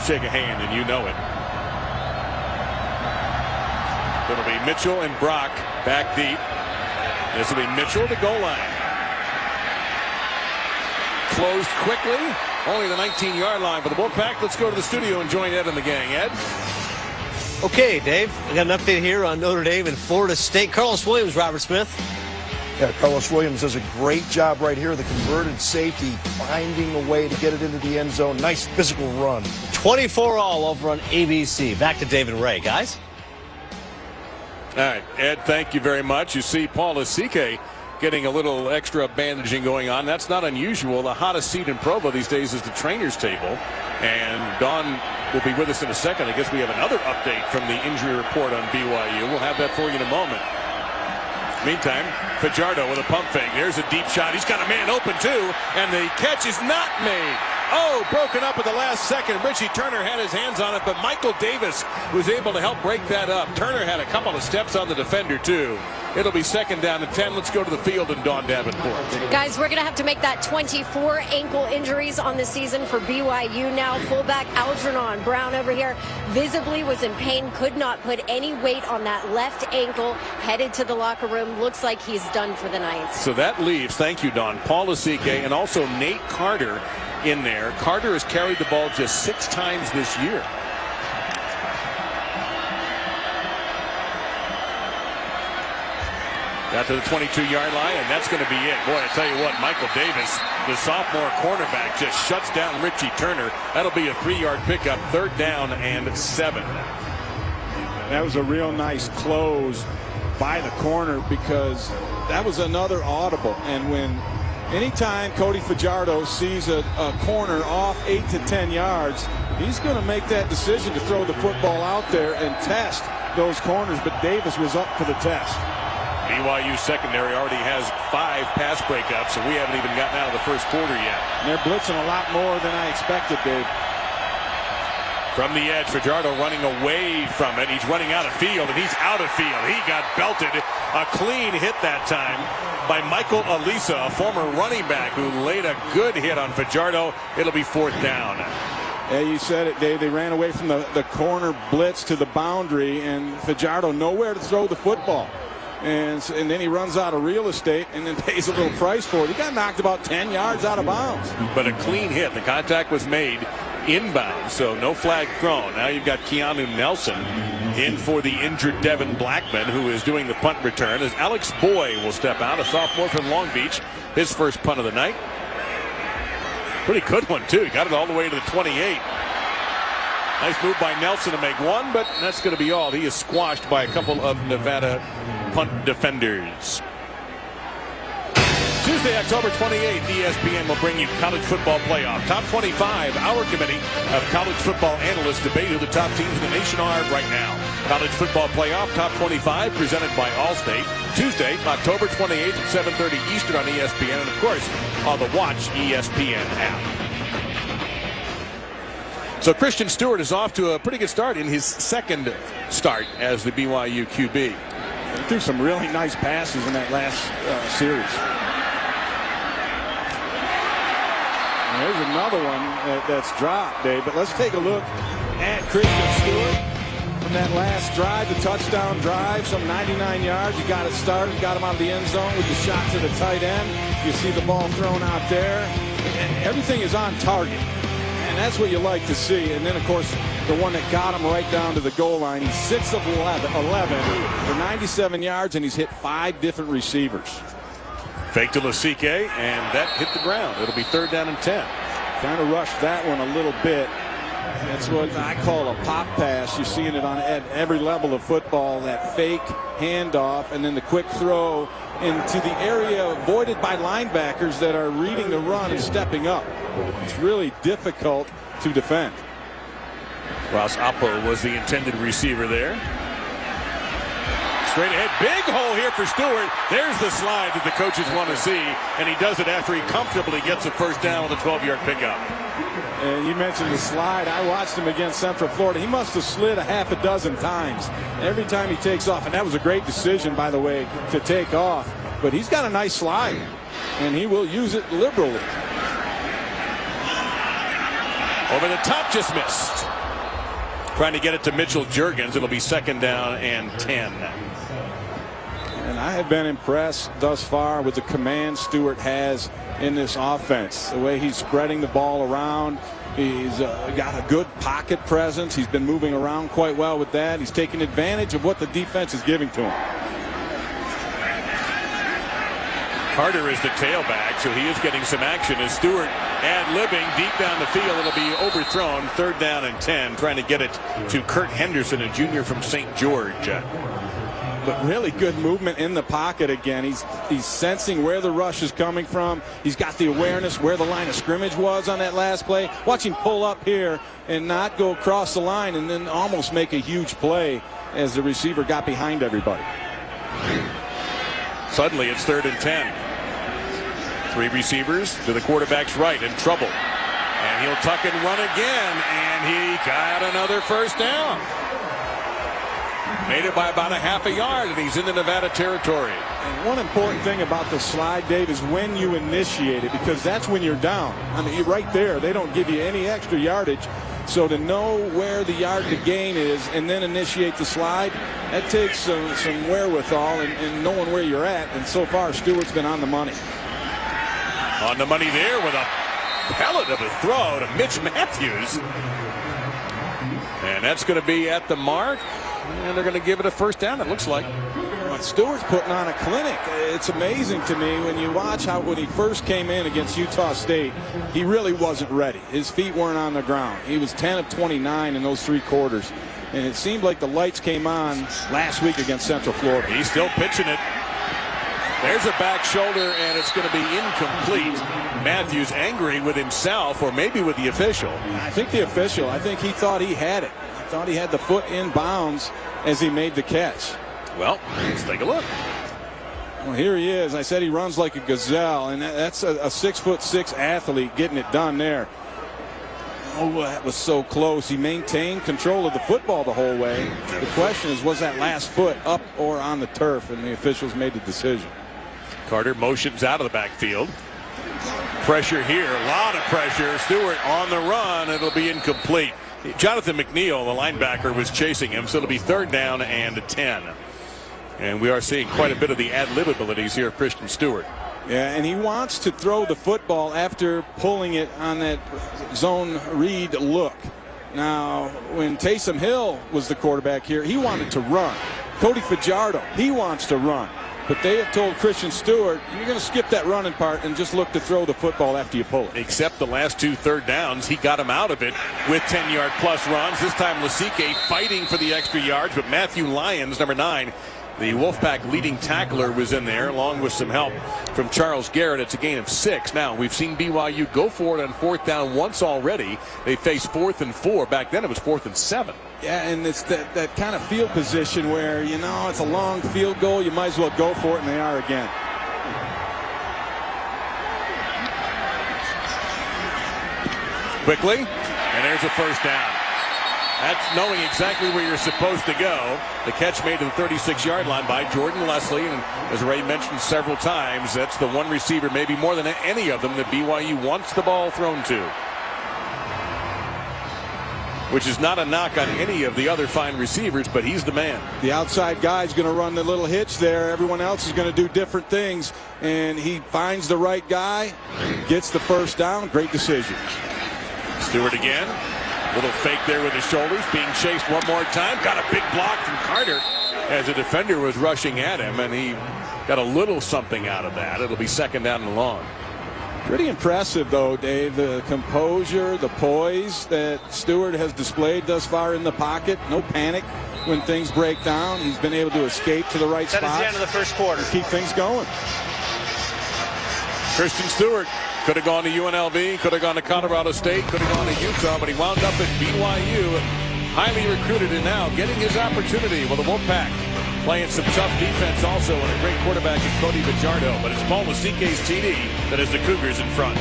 A: shake a hand and you know it. It'll be Mitchell and Brock back deep. This will be Mitchell at the goal line. Closed quickly. Only the 19-yard line for the Wolfpack. Let's go to the studio and join Ed and the gang. Ed?
C: Okay, Dave. I got an update here on Notre Dame and Florida State. Carlos Williams, Robert Smith.
G: Yeah, Carlos Williams does a great job right here. The converted safety finding a way to get it into the end zone. Nice physical run.
C: 24 all over on ABC. Back to Dave and Ray, guys.
A: All right, Ed, thank you very much. You see Paul Asike getting a little extra bandaging going on. That's not unusual. The hottest seat in Provo these days is the trainer's table. And Don will be with us in a second. I guess we have another update from the injury report on BYU. We'll have that for you in a moment. Meantime, Fajardo with a pump fake. There's a deep shot. He's got a man open too, and the catch is not made. Oh, broken up at the last second. Richie Turner had his hands on it, but Michael Davis was able to help break that up. Turner had a couple of steps on the defender too. It'll be second down and 10. Let's go to the field and Dawn Davenport.
F: Guys, we're going to have to make that 24 ankle injuries on the season for BYU now. Fullback Algernon Brown over here visibly was in pain, could not put any weight on that left ankle, headed to the locker room. Looks like he's done for the night.
A: So that leaves, thank you, Don, Paul Asike and also Nate Carter in there. Carter has carried the ball just 6 times this year. Got to the 22-yard line, and that's going to be it. Boy, I tell you what, Michael Davis, the sophomore cornerback, just shuts down Richie Turner. That'll be a 3-yard pickup, 3rd down and 7.
B: That was a real nice close by the corner because that was another audible. And when anytime Cody Fajardo sees a corner off 8 to 10 yards, he's going to make that decision to throw the football out there and test those corners. But Davis was up for the test.
A: BYU secondary already has 5 pass breakups, and we haven't even gotten out of the first quarter yet.
B: And they're blitzing a lot more than I expected, Dave.
A: From the edge, Fajardo running away from it. He's running out of field, and he's out of field. He got belted. A clean hit that time by Michael Alisa, a former running back who laid a good hit on Fajardo. It'll be 4th down.
B: Yeah, you said it, Dave. They ran away from the corner blitz to the boundary, and Fajardo nowhere to throw the football. And then he runs out of real estate and then pays a little price for it. He got knocked about 10 yards out of bounds.
A: But a clean hit. The contact was made inbound, so no flag thrown. Now you've got Keanu Nelson in for the injured Devin Blackman, who is doing the punt return, as Alex Boy will step out, a sophomore from Long Beach, his first punt of the night. Pretty good one, too. He got it all the way to the 28. Nice move by Nelson to make one, but that's going to be all. He is squashed by a couple of Nevada punt defenders. Tuesday, October 28th, ESPN will bring you college football playoff. Top 25, our committee of college football analysts debate who the top teams in the nation are right now. College football playoff, top 25, presented by Allstate. Tuesday, October 28th at 7:30 Eastern on ESPN, and of course, on the Watch ESPN app. So Christian Stewart is off to a pretty good start in his second start as the BYU QB.
B: He threw some really nice passes in that last series. And there's another one that's dropped, Dave. But let's take a look at Christian Stewart from that last drive, the touchdown drive, some 99 yards. You got it started, got him out of the end zone with the shot to the tight end. You see the ball thrown out there. And everything is on target. And that's what you like to see. And then, of course, the one that got him right down to the goal line. He's 6 of 11 for 97 yards, and he's hit 5 different receivers.
A: Fake to Lasike, and that hit the ground. It'll be 3rd down and 10.
B: Kind of rushed that one a little bit. That's what I call a pop pass. You're seeing it at every level of football, that fake handoff, and then the quick throw into the area avoided by linebackers that are reading the run and stepping up. It's really difficult to defend.
A: Ross Oppo was the intended receiver there. Straight ahead, big hole here for Stewart. There's the slide that the coaches want to see, and he does it after he comfortably gets a first down with a 12-yard pickup.
B: And you mentioned the slide. I watched him against Central Florida. He must have slid a half a dozen times every time he takes off, and that was a great decision, by the way, to take off. But he's got a nice slide, and he will use it liberally.
A: Over the top, just missed. Trying to get it to Mitchell Juergens. It'll be 2nd down and 10.
B: And I have been impressed thus far with the command Stewart has in this offense. The way he's spreading the ball around. He's got a good pocket presence. He's been moving around quite well with that. He's taking advantage of what the defense is giving to him.
A: Carter is the tailback, so he is getting some action as Stewart ad-libbing deep down the field. It'll be overthrown. 3rd down and 10, trying to get it to Kurt Henderson, a junior from St. George.
B: But really good movement in the pocket again. He's sensing where the rush is coming from. He's got the awareness where the line of scrimmage was on that last play. Watch him pull up here and not go across the line and then almost make a huge play as the receiver got behind everybody.
A: Suddenly it's 3rd and 10. 3 receivers to the quarterback's right, in trouble. And he'll tuck and run again, and he got another 1st down. Made it by about a half a yard, and he's in the Nevada territory.
B: And one important thing about the slide, Dave, is when you initiate it, because that's when you're down. I mean, right there, they don't give you any extra yardage. So to know where the yard to gain is and then initiate the slide, that takes some wherewithal and knowing where you're at. And so far, Stewart's been on the money.
A: On the money there with a pellet of a throw to Mitch Matthews. And that's going to be at the mark. And they're going to give it a 1st down, it looks like.
B: Stewart's putting on a clinic. It's amazing to me when you watch how when he first came in against Utah State, he really wasn't ready. His feet weren't on the ground. He was 10 of 29 in those 3 quarters. And it seemed like the lights came on last week against Central Florida.
A: He's still pitching it. There's a back shoulder, and it's going to be incomplete. Matthews angry with himself, or maybe with the official.
B: I think the official. I think he thought he had it. He thought he had the foot in bounds as he made the catch.
A: Well, let's take a look.
B: Well, here he is. I said he runs like a gazelle, and that's a 6'6" athlete getting it done there. Oh, that was so close. He maintained control of the football the whole way. The question is, was that last foot up or on the turf? And the officials made the decision.
A: Carter motions out of the backfield. Pressure here, a lot of pressure. Stewart on the run. It'll be incomplete. Jonathan McNeil, the linebacker, was chasing him, so it'll be 3rd down and 10. And we are seeing quite a bit of the ad-lib abilities here of Christian Stewart.
B: Yeah, and he wants to throw the football after pulling it on that zone read look. Now, when Taysom Hill was the quarterback here, he wanted to run. Cody Fajardo, he wants to run. But they have told Christian Stewart, you're going to skip that running part and just look to throw the football after you pull it.
A: Except the last 2 3rd downs, he got him out of it with 10-yard plus runs. This time Lasike fighting for the extra yards, but Matthew Lyons, number 9, the Wolfpack leading tackler, was in there along with some help from Charles Garrett. It's a gain of 6. Now, we've seen BYU go for it on 4th down once already. They faced 4th and 4. Back then it was 4th and 7.
B: Yeah, and it's that kind of field position where, you know, it's a long field goal. You might as well go for it, and they are again.
A: Quickly, and there's a 1st down. That's knowing exactly where you're supposed to go. The catch made to the 36-yard line by Jordan Leslie. And as Ray mentioned several times, that's the one receiver, maybe more than any of them, that BYU wants the ball thrown to. Which is not a knock on any of the other fine receivers, but he's the man.
B: The outside guy's going to run the little hitch there. Everyone else is going to do different things. And he finds the right guy, gets the 1st down. Great decision.
A: Stewart again. Little fake there with his shoulders, being chased one more time. Got a big block from Carter as a defender was rushing at him, and he got a little something out of that. It'll be 2nd down and long.
B: Pretty impressive, though, Dave, the composure, the poise that Stewart has displayed thus far in the pocket. No panic when things break down. He's been able to escape to the right spot.
C: That is the end of the 1st quarter.
B: Keep things going.
A: Christian Stewart could have gone to UNLV, could have gone to Colorado State, could have gone to Utah, but he wound up at BYU, highly recruited, and now getting his opportunity with the Wolfpack. Playing some tough defense also, and a great quarterback in Cody Fajardo. But it's Paul Lasike's TD that has the Cougars in front.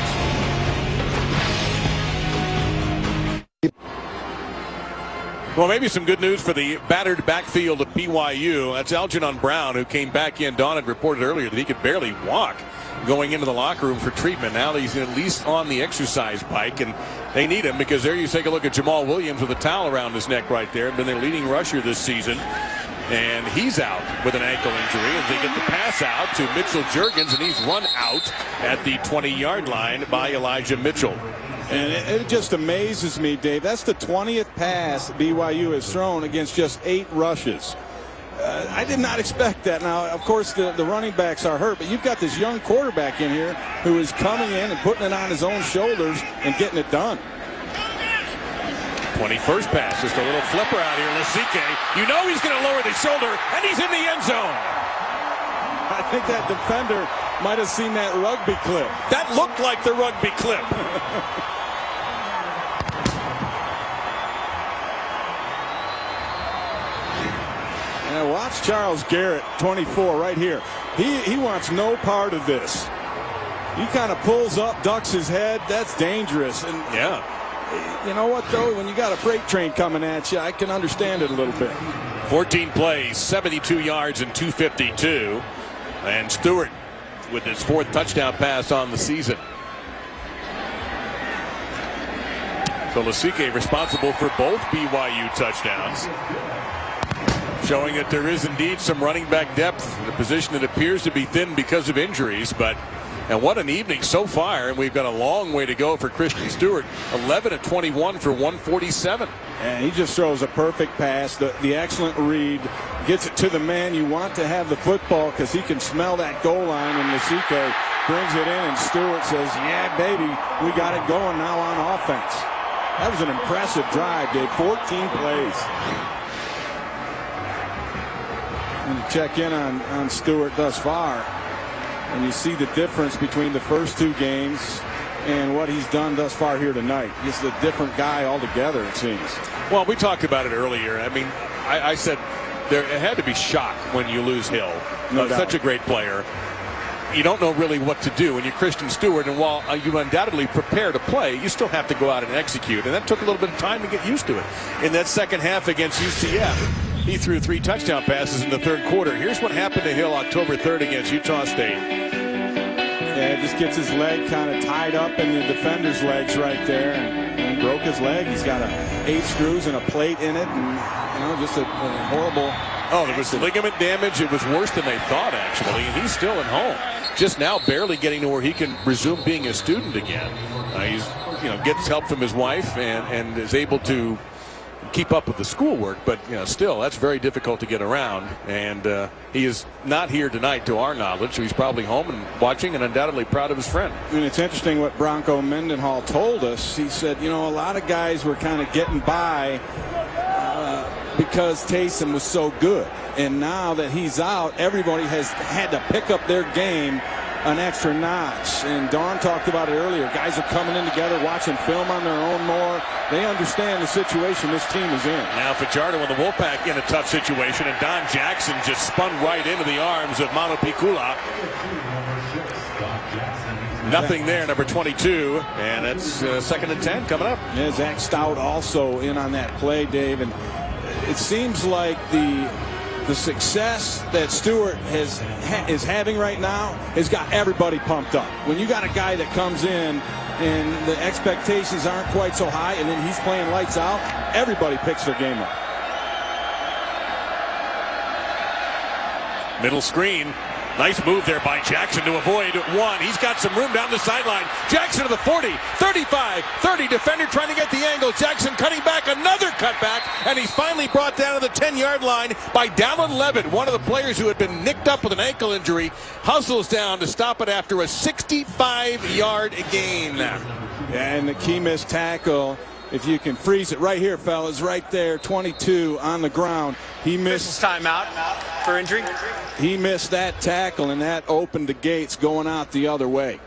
A: Well, maybe some good news for the battered backfield of BYU. That's Algernon Brown, who came back in. Dawn had reported earlier that he could barely walk going into the locker room for treatment. Now he's at least on the exercise bike, and they need him because there you take a look at Jamal Williams with a towel around his neck right there. Been their leading rusher this season. and he's out with an ankle injury. And they get the pass out to Mitchell Juergens, and he's run out at the 20-yard line by Elijah Mitchell.
B: And it just amazes me, Dave. That's the 20th pass BYU has thrown against just 8 rushes. I did not expect that. Now, of course, the running backs are hurt, but you've got this young quarterback in here who is coming in and putting it on his own shoulders and getting it done.
A: 21st pass, just a little flipper out here. Lasike, you know he's going to lower the shoulder, and he's in the end zone.
B: I think that defender might have seen that rugby clip.
A: That looked like the rugby clip.
B: Now watch Charles Garrett, 24, right here. He wants no part of this. He kind of pulls up, ducks his head. That's dangerous. And
A: yeah.
B: You know what, though? When you got a freight train coming at you, I can understand it a little bit.
A: 14 plays, 72 yards, and 252. And Stewart with his 4th touchdown pass on the season. So Lasike responsible for both BYU touchdowns, showing that there is indeed some running back depth in a position that appears to be thin because of injuries. And what an evening so far, and we've got a long way to go for Christian Stewart. 11 of 21 for 147.
B: And he just throws a perfect pass, the excellent read, gets it to the man you want to have the football because he can smell that goal line, and Lasike brings it in, and Stewart says, yeah, baby, we got it going now on offense. That was an impressive drive, Dave. 14 plays. And check in on Stewart thus far, and you see the difference between the first 2 games and what he's done thus far here tonight. He's a different guy altogether, it seems.
A: Well, we talked about it earlier. I mean, I said it had to be shock when you lose Hill.
B: No doubt.
A: Such a great player. You don't know really what to do when you're Christian Stewart, and while you undoubtedly prepare to play, you still have to go out and execute, and that took a little bit of time to get used to it. In that second half against UCF, he threw 3 touchdown passes in the 3rd quarter. Here's what happened to Hill October 3rd against Utah State.
B: Yeah, just gets his leg kind of tied up in the defender's legs right there, and broke his leg. He's got 8 screws and a plate in it, and just a horrible.
A: Oh, there was ligament damage. It was worse than they thought, actually, and he's still at home. Just now barely getting to where he can resume being a student again. He's gets help from his wife and is able to keep up with the schoolwork, but still that's very difficult to get around, and he is not here tonight to our knowledge, so he's probably home and watching and undoubtedly proud of his friend.
B: And it's interesting what Bronco Mendenhall told us. He said, a lot of guys were kind of getting by because Taysom was so good, and now that he's out, everybody has had to pick up their game an extra notch. And Dawn talked about it earlier. Guys are coming in together, watching film on their own more. They understand the situation this team is in.
A: Now Fajardo and the Wolfpack in a tough situation, and Don Jackson just spun right into the arms of Manu Pikula. Nothing there, number 22, and it's 2nd and 10 coming up.
B: Yeah, Zach Stout also in on that play, Dave, and it seems like the success that Stewart is having right now has got everybody pumped up. When you got a guy that comes in and the expectations aren't quite so high, and then he's playing lights out, everybody picks their game up.
A: Middle screen. Nice move there by Jackson to avoid one. He's got some room down the sideline. Jackson to the 40, 35, 30. Defender trying to get the angle. Jackson cutting back, another cutback, and he's finally brought down to the 10-yard line by Dallin Levitt, one of the players who had been nicked up with an ankle injury. Hustles down to stop it after a 65-yard gain.
B: And the key missed tackle. If you can freeze it right here, fellas, right there, 22 on the ground. He missed
C: timeout for injury.
B: He missed that tackle, and that opened the gates going out the other way.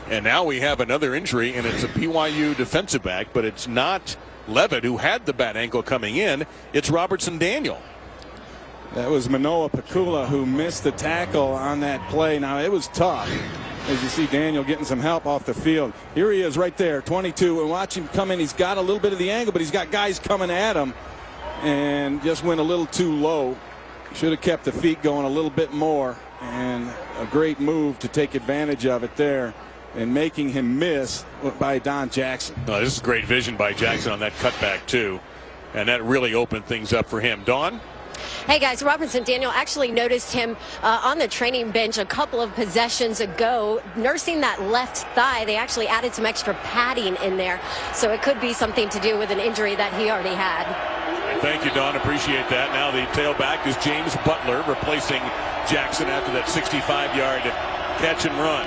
A: And now we have another injury, and it's a BYU defensive back, but it's not Levitt who had the bad ankle coming in. It's Robertson Daniel.
B: That was Manoa Pikula who missed the tackle on that play. Now, it was tough. As you see Daniel getting some help off the field. Here he is right there, 22, and watch him come in. He's got a little bit of the angle, but he's got guys coming at him and just went a little too low. Should have kept the feet going a little bit more, and a great move to take advantage of it there. and making him miss by Don Jackson.
A: Oh, this is great vision by Jackson on that cutback too, and that really opened things up for him. Dawn?
F: Hey guys, Robinson Daniel actually noticed him on the training bench a couple of possessions ago, nursing that left thigh. They actually added some extra padding in there, so it could be something to do with an injury that he already had.
A: Thank you, Dawn. Appreciate that. Now the tailback is James Butler, replacing Jackson after that 65-yard catch and run.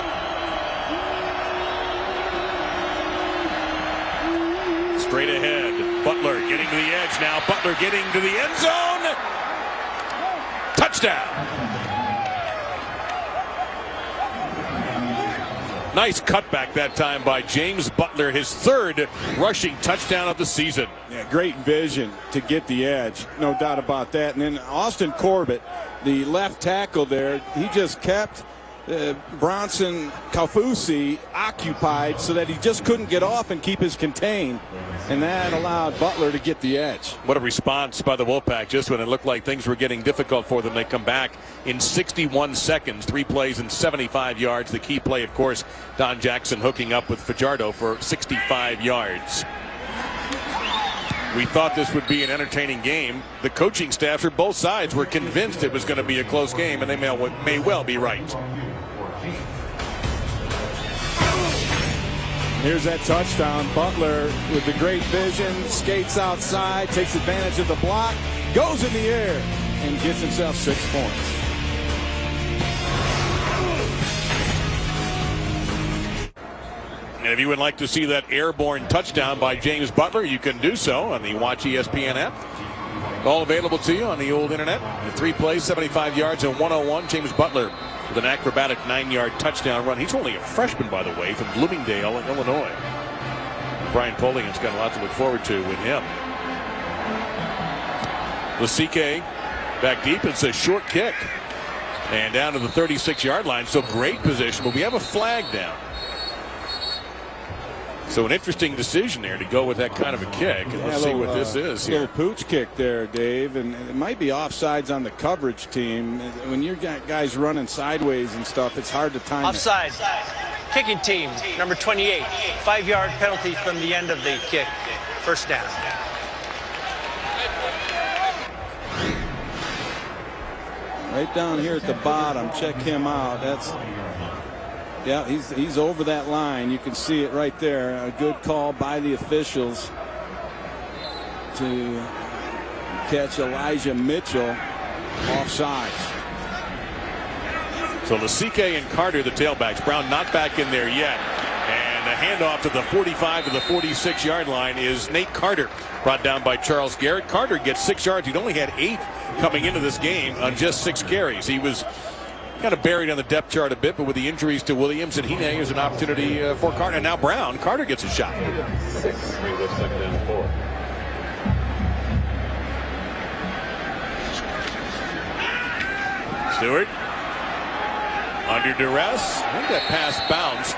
A: Straight ahead, Butler getting to the edge now. Butler getting to the end zone. Touchdown. Nice cutback that time by James Butler, his third rushing touchdown of the season.
B: Yeah, great vision to get the edge, no doubt about that. And then Austin Corbett, the left tackle there, he just kept Bronson Kaufusi occupied so that he just couldn't get off and keep his contain, and that allowed Butler to get the edge.
A: What a response by the Wolfpack. Just when it looked like things were getting difficult for them, they come back in 61 seconds, 3 plays and 75 yards. The key play, of course, Don Jackson hooking up with Fajardo for 65 yards. We thought this would be an entertaining game. The coaching staff for both sides were convinced it was going to be a close game, and they may well be right.
B: Here's that touchdown. Butler with the great vision, skates outside, takes advantage of the block, goes in the air, and gets himself 6 points.
A: And if you would like to see that airborne touchdown by James Butler, you can do so on the Watch ESPN app. All available to you on the old internet. The 3 plays, 75 yards and 101. James Butler with an acrobatic 9-yard touchdown run. He's only a freshman, by the way, from Bloomingdale in Illinois. Brian Polian's got a lot to look forward to with him. Lasike back deep. It's a short kick. And down to the 36-yard line. So great position, but we have a flag down. So an interesting decision there to go with that kind of a kick. And let's see what this is here.
B: Little pooch kick there, Dave, and it might be offsides on the coverage team. When you got guys running sideways and stuff, it's hard to time.
C: Offside. Kicking team, number 28. 5-yard penalty from the end of the kick. First down.
B: Right down here at the bottom. Check him out. That's. Yeah, he's over that line. You can see it right there. A good call by the officials to catch Elijah Mitchell offsides.
A: So Lasike and Carter, the tailbacks. Brown not back in there yet. And the handoff to the 45 to the 46-yard line is Nate Carter, brought down by Charles Garrett. Carter gets 6 yards. He'd only had 8 coming into this game on just 6 carries. He was kind of buried on the depth chart a bit, but with the injuries to Williams and Hine, here's an opportunity for Carter. And now Brown. Carter gets a shot. Stewart under duress. I think that pass bounced.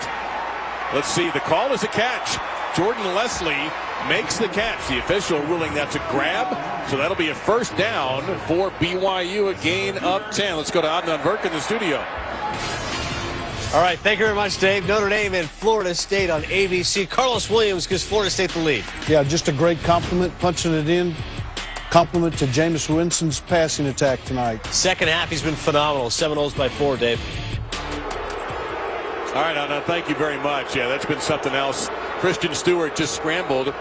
A: Let's see. The call is a catch. Jordan Leslie makes the catch. The official ruling that's a grab. So that'll be a first down for BYU, a gain of 10. Let's go to Adnan Verk in the studio.
C: All right, thank you very much, Dave. Notre Dame and Florida State on ABC. Carlos Williams gives Florida State the lead.
E: Yeah, just a great compliment, punching it in. Compliment to Jameis Winston's passing attack tonight.
C: Second half, he's been phenomenal. Seminoles by 4, Dave.
A: All right, Adnan, thank you very much. Yeah, that's been something else. Christian Stewart just scrambled.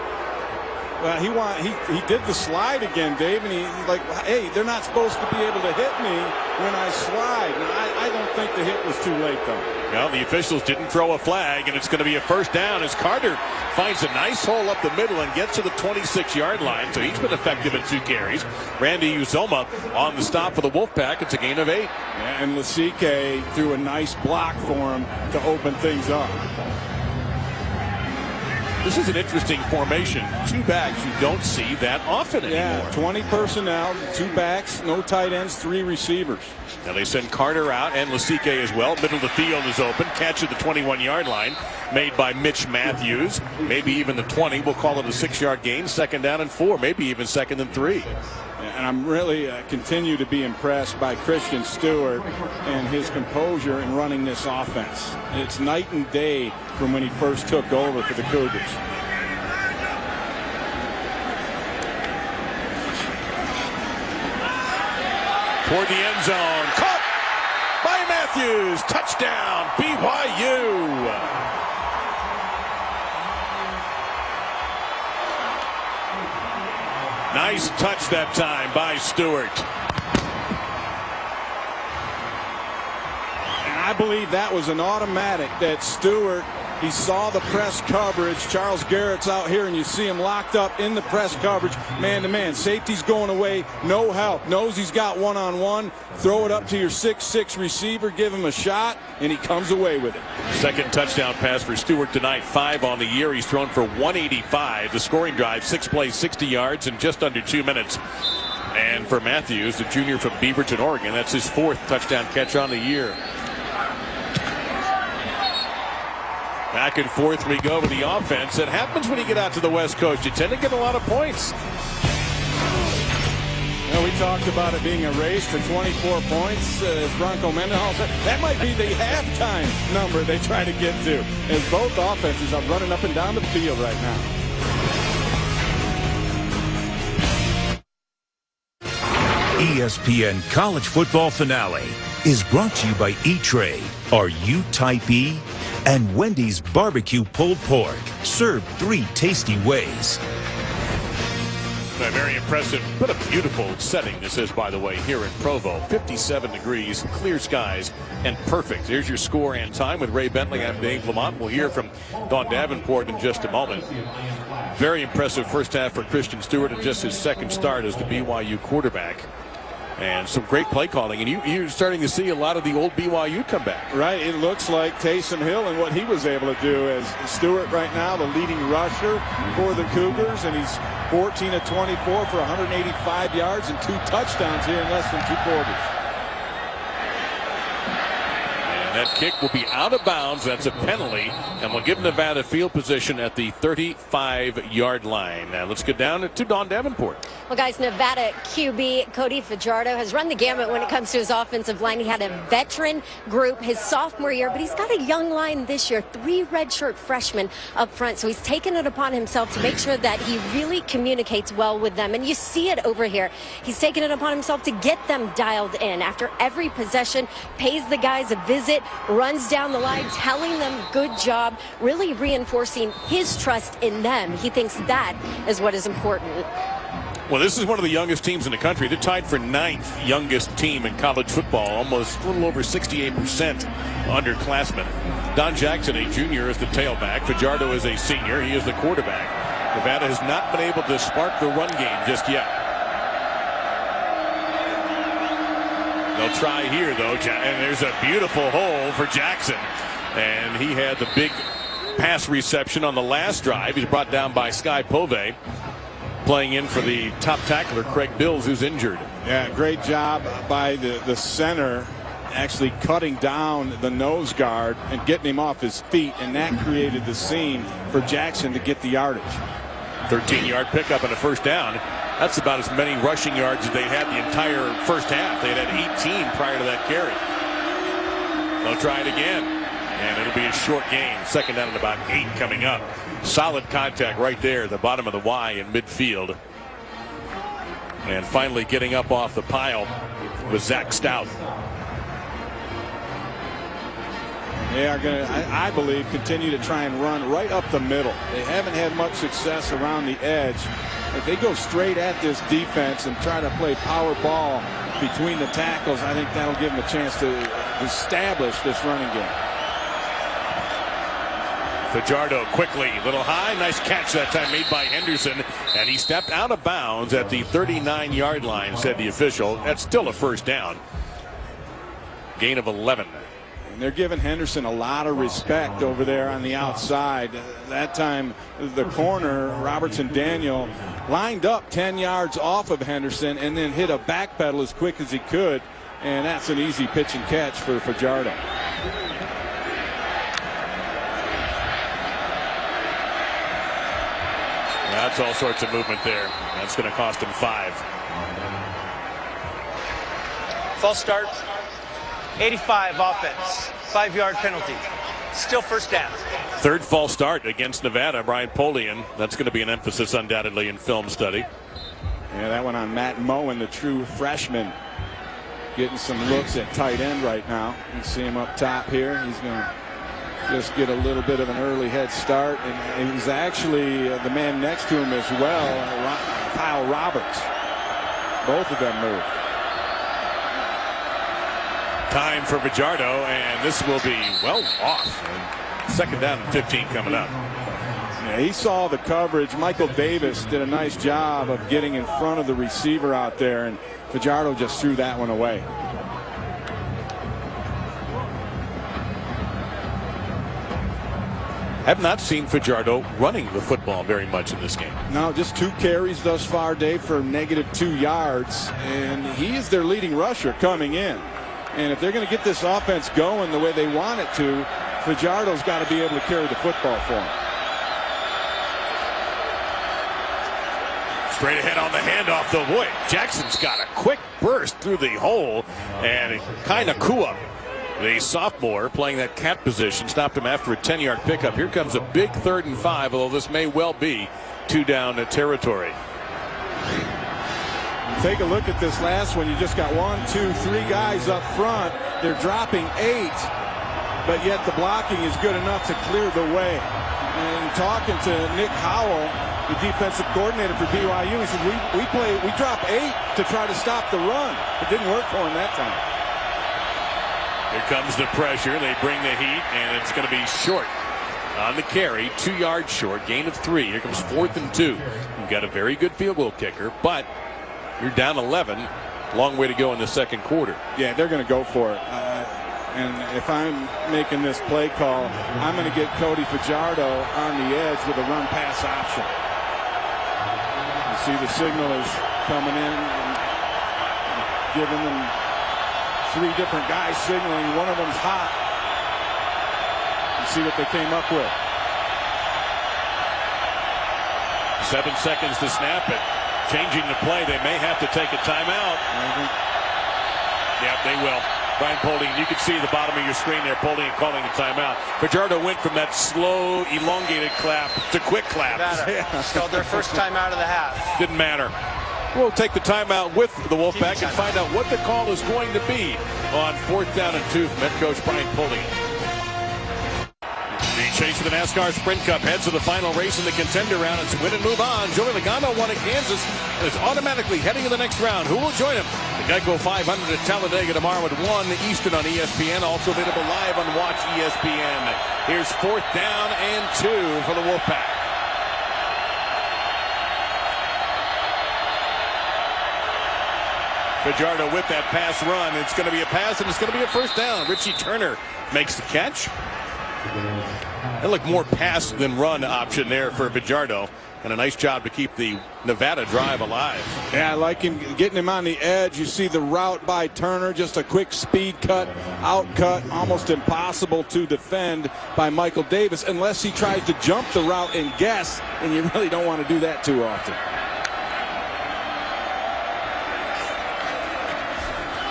B: Well, he did the slide again, Dave, and he's like, hey, they're not supposed to be able to hit me when I slide. Now, I don't think the hit was too late, though.
A: Well, the officials didn't throw a flag, and it's going to be a first down as Carter finds a nice hole up the middle and gets to the 26-yard line. So he's been effective in 2 carries. Randy Uzoma on the stop for the Wolfpack. It's a gain of 8.
B: Yeah, and Lasike threw a nice block for him to open things up.
A: This is an interesting formation. 2 backs you don't see that often anymore.
B: Yeah, 20 personnel, 2 backs, no tight ends, 3 receivers.
A: Now they send Carter out and Lasike as well. Middle of the field is open. Catch at the 21-yard line made by Mitch Matthews. Maybe even the 20. We'll call it a 6-yard gain. Second down and 4. Maybe even second and 3.
B: And I'm really continue to be impressed by Christian Stewart and his composure in running this offense. It's night and day from when he first took over for the Cougars.
A: Toward the end zone. Caught by Matthews. Touchdown, BYU. Nice touch that time by Stewart.
B: And I believe that was an automatic that Stewart, he saw the press coverage. Charles Garrett's out here, and you see him locked up in the press coverage, man-to-man. Safety's going away, no help. Knows he's got one-on-one. Throw it up to your 6'6" receiver, give him a shot, and he comes away with it.
A: Second touchdown pass for Stewart tonight, 5 on the year. He's thrown for 185. The scoring drive, 6 plays, 60 yards in just under 2 minutes. And for Matthews, the junior from Beaverton, Oregon, that's his 4th touchdown catch on the year. Back and forth we go with the offense. It happens when you get out to the West Coast. You tend to get a lot of points.
B: Well, we talked about it being a race to 24 points. As Bronco Mendenhall said, that might be the halftime number they try to get to, as both offenses are running up and down the field right now.
D: ESPN College Football Finale is brought to you by E-Trade. Are you type E? And Wendy's Barbecue Pulled Pork, served 3 tasty ways.
A: Very impressive. What a beautiful setting this is, by the way, here in Provo. 57 degrees, clear skies, and perfect. Here's your score and time with Ray Bentley. I'm Dave Lamont. We'll hear from Don Davenport in just a moment. Very impressive first half for Christian Stewart and just his second start as the BYU quarterback. And some great play calling. And you're starting to see a lot of the old BYU come back.
B: Right. It looks like Taysom Hill and what he was able to do as Stewart right now, the leading rusher for the Cougars. And he's 14 of 24 for 185 yards and 2 touchdowns here in less than 2 quarters.
A: And that kick will be out of bounds. That's a penalty. And we'll give Nevada field position at the 35-yard line. Now let's get down to Don Davenport.
F: Well, guys, Nevada QB Cody Fajardo has run the gamut when it comes to his offensive line. He had a veteran group his sophomore year, but he's got a young line this year, 3 redshirt freshmen up front. So he's taken it upon himself to make sure that he really communicates well with them. And you see it over here. He's taken it upon himself to get them dialed in. After every possession, pays the guys a visit, runs down the line, telling them good job, really reinforcing his trust in them. He thinks that is what is important.
A: Well, this is one of the youngest teams in the country. They're tied for 9th youngest team in college football, almost a little over 68% underclassmen. Don Jackson, a junior, is the tailback. Fajardo is a senior. He is the quarterback. Nevada has not been able to spark the run game just yet. They'll try here, though, and there's a beautiful hole for Jackson. And he had the big pass reception on the last drive. He's brought down by Sky Pove, playing in for the top tackler, Craig Bills, who's injured.
B: Yeah, great job by the center, actually cutting down the nose guard and getting him off his feet, and that created the seam for Jackson to get the yardage.
A: 13-yard pickup and a first down. That's about as many rushing yards as they had the entire first half. They had 18 prior to that carry. They'll try it again, and it'll be a short gain. Second down and about 8 coming up. Solid contact right there, the bottom of the Y in midfield. And finally getting up off the pile was Zach Stout.
B: They are going to, I believe, continue to try and run right up the middle. They haven't had much success around the edge. If they go straight at this defense and try to play power ball between the tackles, I think that'll give them a chance to establish this running game.
A: Fajardo quickly, little high, nice catch that time made by Henderson, and he stepped out of bounds at the 39-yard line, said the official. That's still a first down. Gain of 11.
B: And they're giving Henderson a lot of respect over there on the outside. That time, the corner, Robertson Daniel, lined up 10 yards off of Henderson and then hit a back pedal as quick as he could, and that's an easy pitch and catch for Fajardo.
A: That's all sorts of movement there. That's going to cost him 5.
C: False start, 85 offense, 5-yard penalty. Still first down.
A: Third false start against Nevada. Brian Polian. That's going to be an emphasis undoubtedly in film study.
B: Yeah, that one on Matt Moen, the true freshman, getting some looks at tight end right now. You see him up top here. He's going to just get a little bit of an early head start, and he's actually the man next to him as well, Kyle Roberts. Both of them moved.
A: Time for Fajardo, and this will be well off. Second down and 15 coming up.
B: Yeah, he saw the coverage. Michael Davis did a nice job of getting in front of the receiver out there, and Fajardo just threw that one away.
A: Have not seen Fajardo running the football very much in this game.
B: No, just 2 carries thus far, Dave, for -2 yards, and he is their leading rusher coming in. And if they're going to get this offense going the way they want it to, Fajardo's got to be able to carry the football for them.
A: Straight ahead on the handoff, though. Boy, Jackson's got a quick burst through the hole, and Kainakua, the sophomore, playing that cat position, stopped him after a 10-yard pickup. Here comes a big 3rd and 5, although this may well be 2-down territory.
B: Take a look at this last one. You just got 1, 2, 3 guys up front. They're dropping 8, but yet the blocking is good enough to clear the way. And talking to Nick Howell, the defensive coordinator for BYU, he said, we drop 8 to try to stop the run. It didn't work for him that time.
A: Here comes the pressure. They bring the heat, and it's going to be short on the carry. 2 yards short, gain of 3. Here comes 4th and 2. You've got a very good field goal kicker, but you're down 11. Long way to go in the second quarter.
B: Yeah, they're going to go for it. And if I'm making this play call, I'm going to get Cody Fajardo on the edge with a run-pass option. You see the signal is coming in and giving them 3 different guys signaling. One of them's hot. You see what they came up with.
A: 7 seconds to snap it. Changing the play. They may have to take a timeout. Yep, they will. Brian Polian, you can see the bottom of your screen there. Polian calling a timeout. Fajardo went from that slow, elongated clap to quick clap.
C: Called their first time out of the half.
A: Didn't matter. We'll take the timeout with the Wolfpack and find out what the call is going to be on 4th down and 2 from head coach Brian Polian. The chase for the NASCAR Sprint Cup heads to the final race in the contender round. It's win and move on. Joey Logano won at Kansas and is automatically heading to the next round. Who will join him? The Geico 500 at Talladega tomorrow at 1 Eastern on ESPN. Also available live on Watch ESPN. Here's 4th down and 2 for the Wolfpack. Fajardo with that pass run. It's going to be a pass and it's going to be a first down. Richie Turner makes the catch. It looked more pass than run option there for Fajardo, and a nice job to keep the Nevada drive alive.
B: Yeah, I like him getting him on the edge. You see the route by Turner, just a quick speed cut, out cut, almost impossible to defend by Michael Davis unless he tries to jump the route and guess, and you really don't want to do that too often.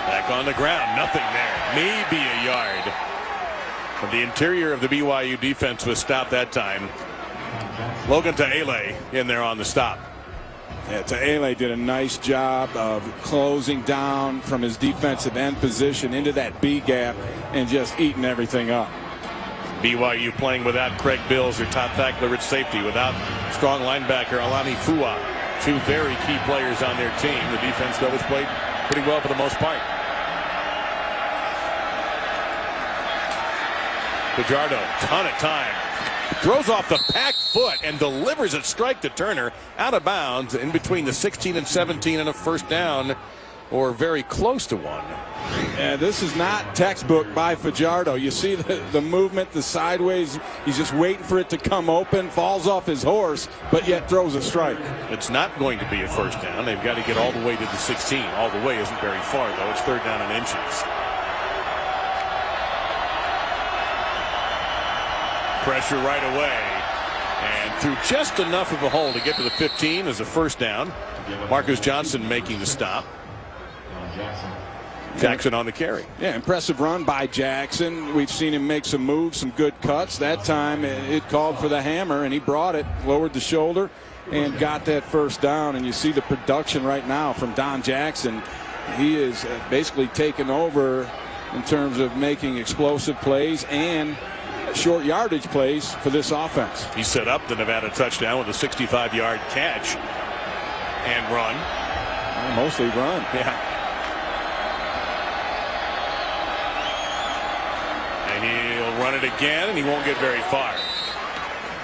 A: Back on the ground, nothing there. Maybe a yard. But the interior of the BYU defense was stopped that time. Logan Taele in there on the stop.
B: Yeah, Taele did a nice job of closing down from his defensive end position into that B gap and just eating everything up.
A: BYU playing without Craig Bills, their top tackler at safety, without strong linebacker Alani Fua. 2 very key players on their team. The defense, though, has played pretty well for the most part. Fajardo, ton of time. Throws off the back foot and delivers a strike to Turner out of bounds in between the 16 and 17 and a first down, or very close to one.
B: Yeah, this is not textbook by Fajardo. You see the movement, the sideways. He's just waiting for it to come open, falls off his horse, but yet throws a strike.
A: It's not going to be a first down. They've got to get all the way to the 16. All the way isn't very far, though. It's 3rd down and inches. Pressure right away, and through just enough of a hole to get to the 15 as a first down. Marcus Johnson making the stop. Jackson on the carry.
B: Yeah, impressive run by Jackson. We've seen him make some moves, some good cuts. That time it called for the hammer, and he brought it, lowered the shoulder, and got that first down. And you see the production right now from Don Jackson. He is basically taken over in terms of making explosive plays and short yardage plays for this offense.
A: He set up the Nevada touchdown with a 65-yard catch and run.
B: Mostly run.
A: Yeah. And he'll run it again, and he won't get very far.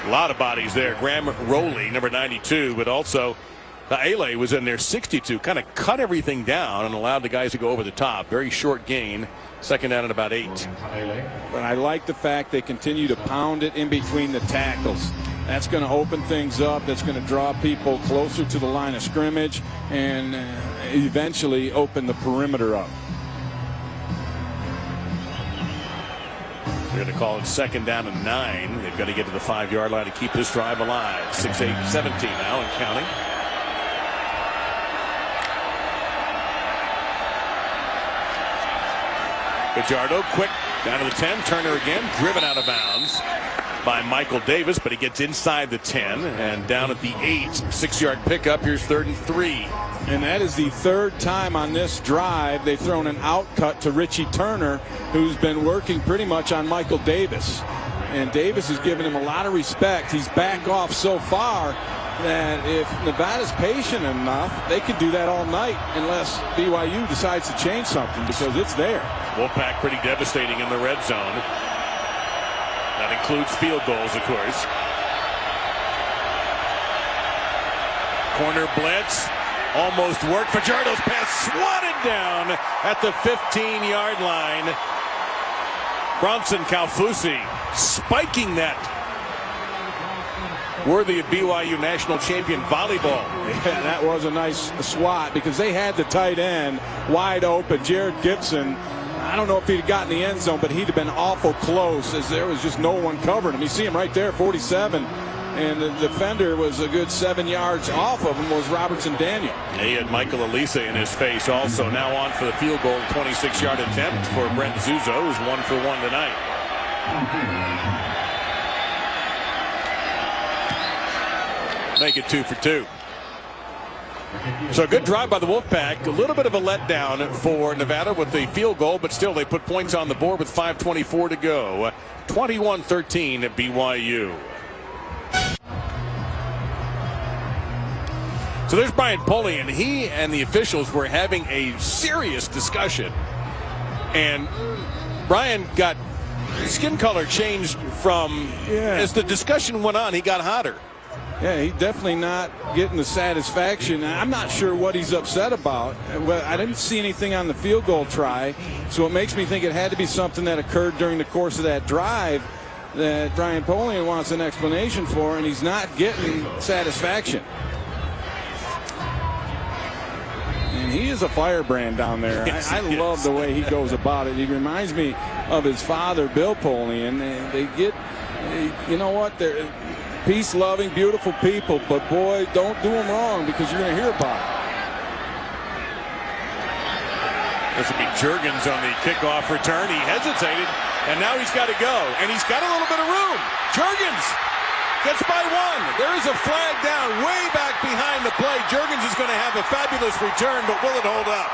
A: A lot of bodies there. Graham Rowley, number 92, but also Ale was in there, 62. Kind of cut everything down and allowed the guys to go over the top. Very short gain. Second down at about 8.
B: But I like the fact they continue to pound it in between the tackles. That's going to open things up. That's going to draw people closer to the line of scrimmage and eventually open the perimeter up.
A: They're going to call it second down and 9. They've got to get to the 5-yard line to keep this drive alive. 6-8, 17 now and counting. Fajardo quick down to the 10. Turner again, driven out of bounds by Michael Davis, but he gets inside the 10 and down at the 8. 6-yard pickup. Here's 3rd and 3.
B: And that is the 3rd time on this drive they've thrown an out cut to Richie Turner, who's been working pretty much on Michael Davis. And Davis has given him a lot of respect. He's back off so far that if Nevada's patient enough, they could do that all night unless BYU decides to change something, because it's there.
A: Wolfpack pretty devastating in the red zone. That includes field goals, of course. Corner blitz. Almost worked. Fajardo's pass swatted down at the 15-yard line. Bronson Kaufusi spiking that. Worthy of BYU national champion volleyball.
B: Yeah, that was a nice swat because they had the tight end wide open. Jared Gibson, I don't know if he'd gotten the end zone, but he'd have been awful close as there was just no one covering him. You see him right there, 47. And the defender was a good 7 yards off of him was Robertson Daniel.
A: Yeah, he had Michael Elisa in his face also. Now on for the field goal, 26-yard attempt for Brent Zuzo, who's 1 for 1 tonight. Make it 2 for 2. So a good drive by the Wolfpack. A little bit of a letdown for Nevada with the field goal, but still they put points on the board with 5:24 to go. 21-13 at BYU. So there's Brian Polian. He and the officials were having a serious discussion. And Brian got skin color changed from, as the discussion went on, he got hotter.
B: Yeah, he's definitely not getting the satisfaction. I'm not sure what he's upset about. Well, I didn't see anything on the field goal try, so it makes me think it had to be something that occurred during the course of that drive that Brian Polian wants an explanation for, and he's not getting satisfaction. And he is a firebrand down there.
A: Yes,
B: I love the way he goes about it. He reminds me of his father, Bill Polian. They get, you know what, they're peace-loving, beautiful people, but boy, don't do them wrong because you're going to hear about it.
A: This will be Juergens on the kickoff return. He hesitated, and now he's got to go. And he's got a little bit of room. Juergens gets by 1. There is a flag down way back behind the play. Juergens is going to have a fabulous return, but will it hold up?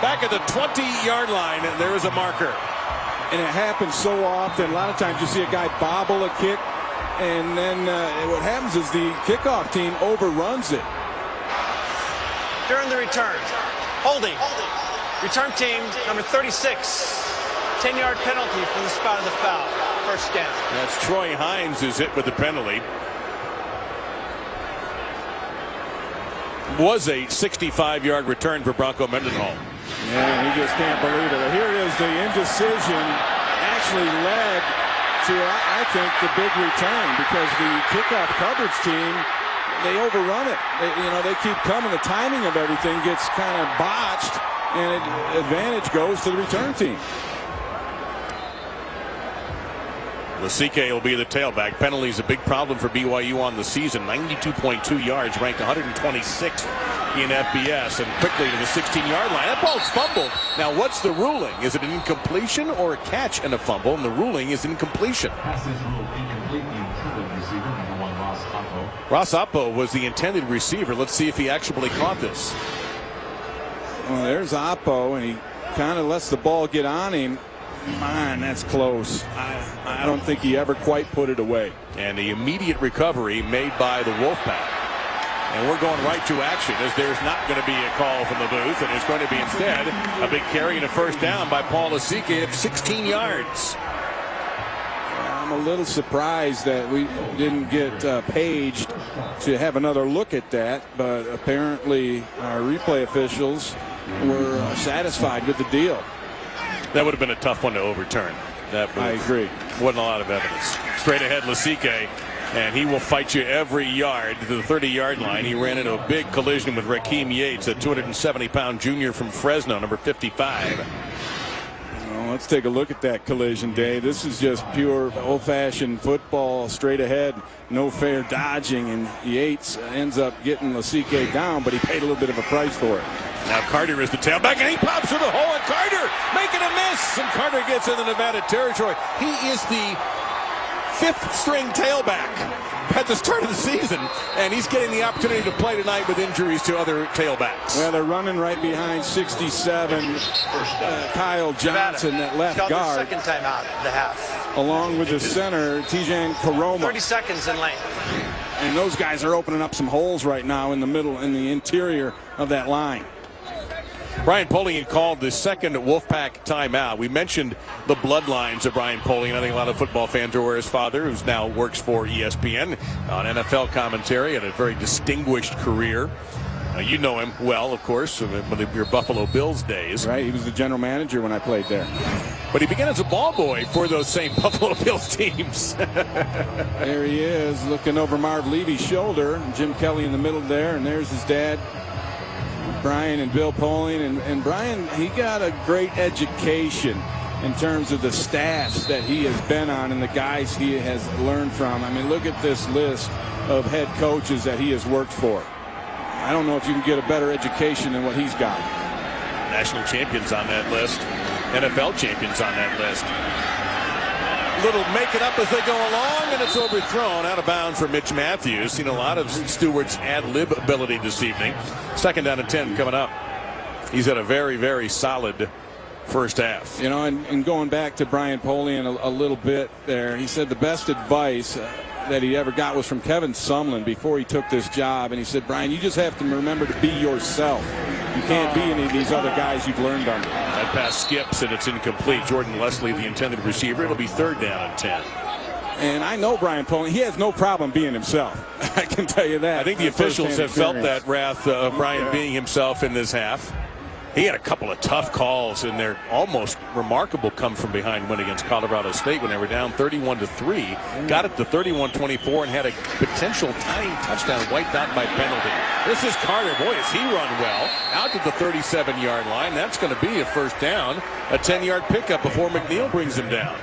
A: Back at the 20-yard line, there is a marker.
B: And it happens so often. A lot of times you see a guy bobble a kick, and then what happens is the kickoff team overruns it.
C: During the return, holding. Return team number 36. 10-yard penalty from the spot of the foul. First down.
A: That's Troy Hines is hit with the penalty. Was a 65-yard return for Bronco Mendenhall.
B: Yeah, he just can't believe it. Here it is, the indecision actually led to, I think, the big return because the kickoff coverage team, they overrun it. They keep coming. The timing of everything gets kind of botched, and advantage goes to the return team.
A: Lasike will be the tailback. Penalty is a big problem for BYU on the season. 92.2 yards, ranked 126th in FBS, and quickly to the 16-yard line. That ball's fumbled. Now, what's the ruling? Is it an incompletion or a catch and a fumble? And the ruling is incompletion. Ross Oppo was the intended receiver. Let's see if he actually caught this.
B: Well, there's Oppo, and he kind of lets the ball get on him. Man, that's close. I don't think he ever quite put it away.
A: And the immediate recovery made by the Wolfpack. And we're going right to action, as there's not going to be a call from the booth, and it's going to be instead a big carry and a first down by Paul Lasike at 16 yards.
B: I'm a little surprised that we didn't get paged to have another look at that, but apparently our replay officials were satisfied with the deal.
A: That would have been a tough one to overturn.
B: I agree.
A: Wasn't a lot of evidence. Straight ahead, Lasike, and he will fight you every yard to the 30-yard line. He ran into a big collision with Rakeem Yates, a 270-pound junior from Fresno, number 55.
B: Well, let's take a look at that collision, Dave. This is just pure old-fashioned football, straight ahead, no fair dodging, and Yates ends up getting Lasike down, but he paid a little bit of a price for it.
A: Now Carter is the tailback, and he pops through the hole, and Carter making a miss, and Carter gets in the Nevada territory. He is the fifth-string tailback at the start of the season, and he's getting the opportunity to play tonight with injuries to other tailbacks.
B: Well, they're running right behind 67, Kyle Johnson, that left guard.
C: Second time out of the half.
B: Along with the center, Tijan Karoma.
C: 30 seconds in length.
B: And those guys are opening up some holes right now in the middle, in the interior of that line.
A: Brian Polian called the second Wolfpack timeout. We mentioned the bloodlines of Brian Polian. I think a lot of football fans are aware his father, who now works for ESPN on NFL commentary, and a very distinguished career. You know him well, of course, with your Buffalo Bills days.
B: Right, he was the general manager when I played there.
A: But he began as a ball boy for those same Buffalo Bills teams.
B: There he is, looking over Marv Levy's shoulder. Jim Kelly in the middle there, and there's his dad, Brian and Bill Polian. And Brian, he got a great education in terms of the staffs that he has been on and the guys he has learned from. I mean, look at this list of head coaches that he has worked for. I don't know if you can get a better education than what he's got.
A: National champions on that list. NFL champions on that list. Little make it up as they go along, and it's overthrown out of bounds for Mitch Matthews. Seen a lot of Stewart's ad-lib ability this evening. Second down and 10 coming up. He's had a very, very solid first half.
B: You know, and going back to Brian Polian a little bit there, he said the best advice that he ever got was from Kevin Sumlin before he took this job. And he said, Brian, you just have to remember to be yourself. You can't be any of these other guys you've learned under.
A: That pass skips, and it's incomplete. Jordan Leslie, the intended receiver. It'll be third down and 10.
B: And I know Brian Polian, he has no problem being himself. I can tell you that.
A: I think the officials have felt that wrath of Brian being himself in this half. He had a couple of tough calls in their almost remarkable come from behind win against Colorado State when they were down 31-3. Got it to 31-24 and had a potential tying touchdown wiped out by penalty. This is Carter. Boy, does he run well. Out to the 37-yard line. That's going to be a first down. A 10-yard pickup before McNeil brings him down.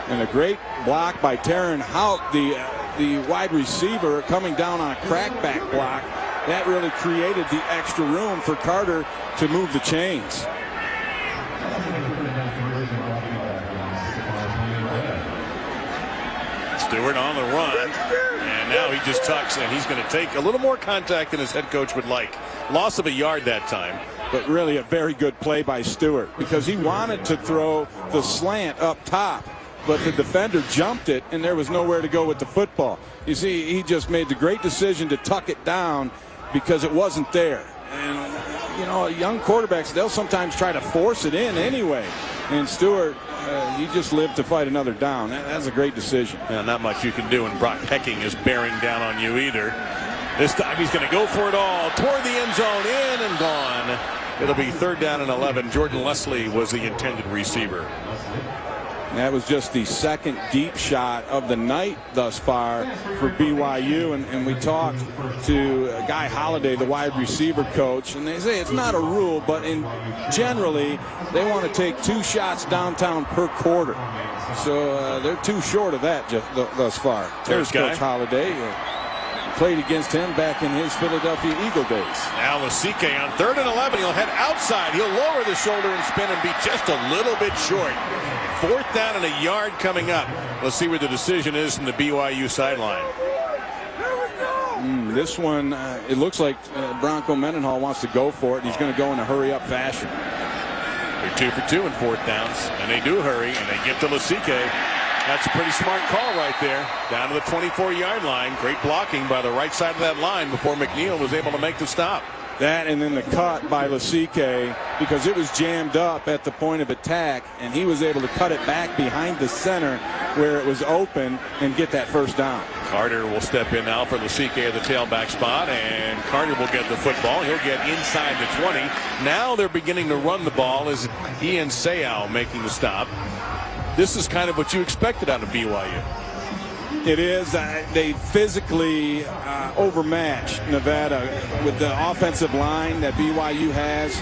B: And a great block by Taryn Hout, the wide receiver, coming down on a crackback block. That really created the extra room for Carter to move the chains.
A: Stewart on the run, and now he just tucks, and he's going to take a little more contact than his head coach would like. Loss of a yard that time.
B: But really a very good play by Stewart, because he wanted to throw the slant up top, but the defender jumped it, and there was nowhere to go with the football. You see, he just made the great decision to tuck it down because it wasn't there. And, you know, young quarterbacks, they'll sometimes try to force it in anyway. And Stewart, he just lived to fight another down. That's a great decision.
A: Yeah, not much you can do, and Brock Hecking is bearing down on you either. This time he's going to go for it all. Toward the end zone, in and gone. It'll be third down and 11. Jordan Leslie was the intended receiver.
B: And that was just the second deep shot of the night thus far for BYU. And we talked to Guy Holliday, the wide receiver coach, and they say it's not a rule, but generally they want to take 2 shots downtown per quarter. So they're too short of that thus far. There's Coach Holliday. Played against him back in his Philadelphia Eagle days.
A: Now Lasike on 3rd and 11. He'll head outside. He'll lower the shoulder and spin and be just a little bit short. 4th down and a yard coming up. Let's see where the decision is from the BYU sideline.
B: This one, it looks like Bronco Mendenhall wants to go for it. He's going to go in a hurry-up fashion.
A: They're 2 for 2 in 4th downs, and they do hurry, and they get to Lasike. That's a pretty smart call right there. Down to the 24-yard line. Great blocking by the right side of that line before McNeil was able to make the stop.
B: That and then the cut by Lasike, because it was jammed up at the point of attack, and he was able to cut it back behind the center where it was open and get that 1st down.
A: Carter will step in now for Lasike at the tailback spot, and Carter will get the football. He'll get inside the 20. Now they're beginning to run the ball as Ian Sayal making the stop. This is kind of what you expected out of BYU.
B: It is. They physically overmatched Nevada with the offensive line that BYU has.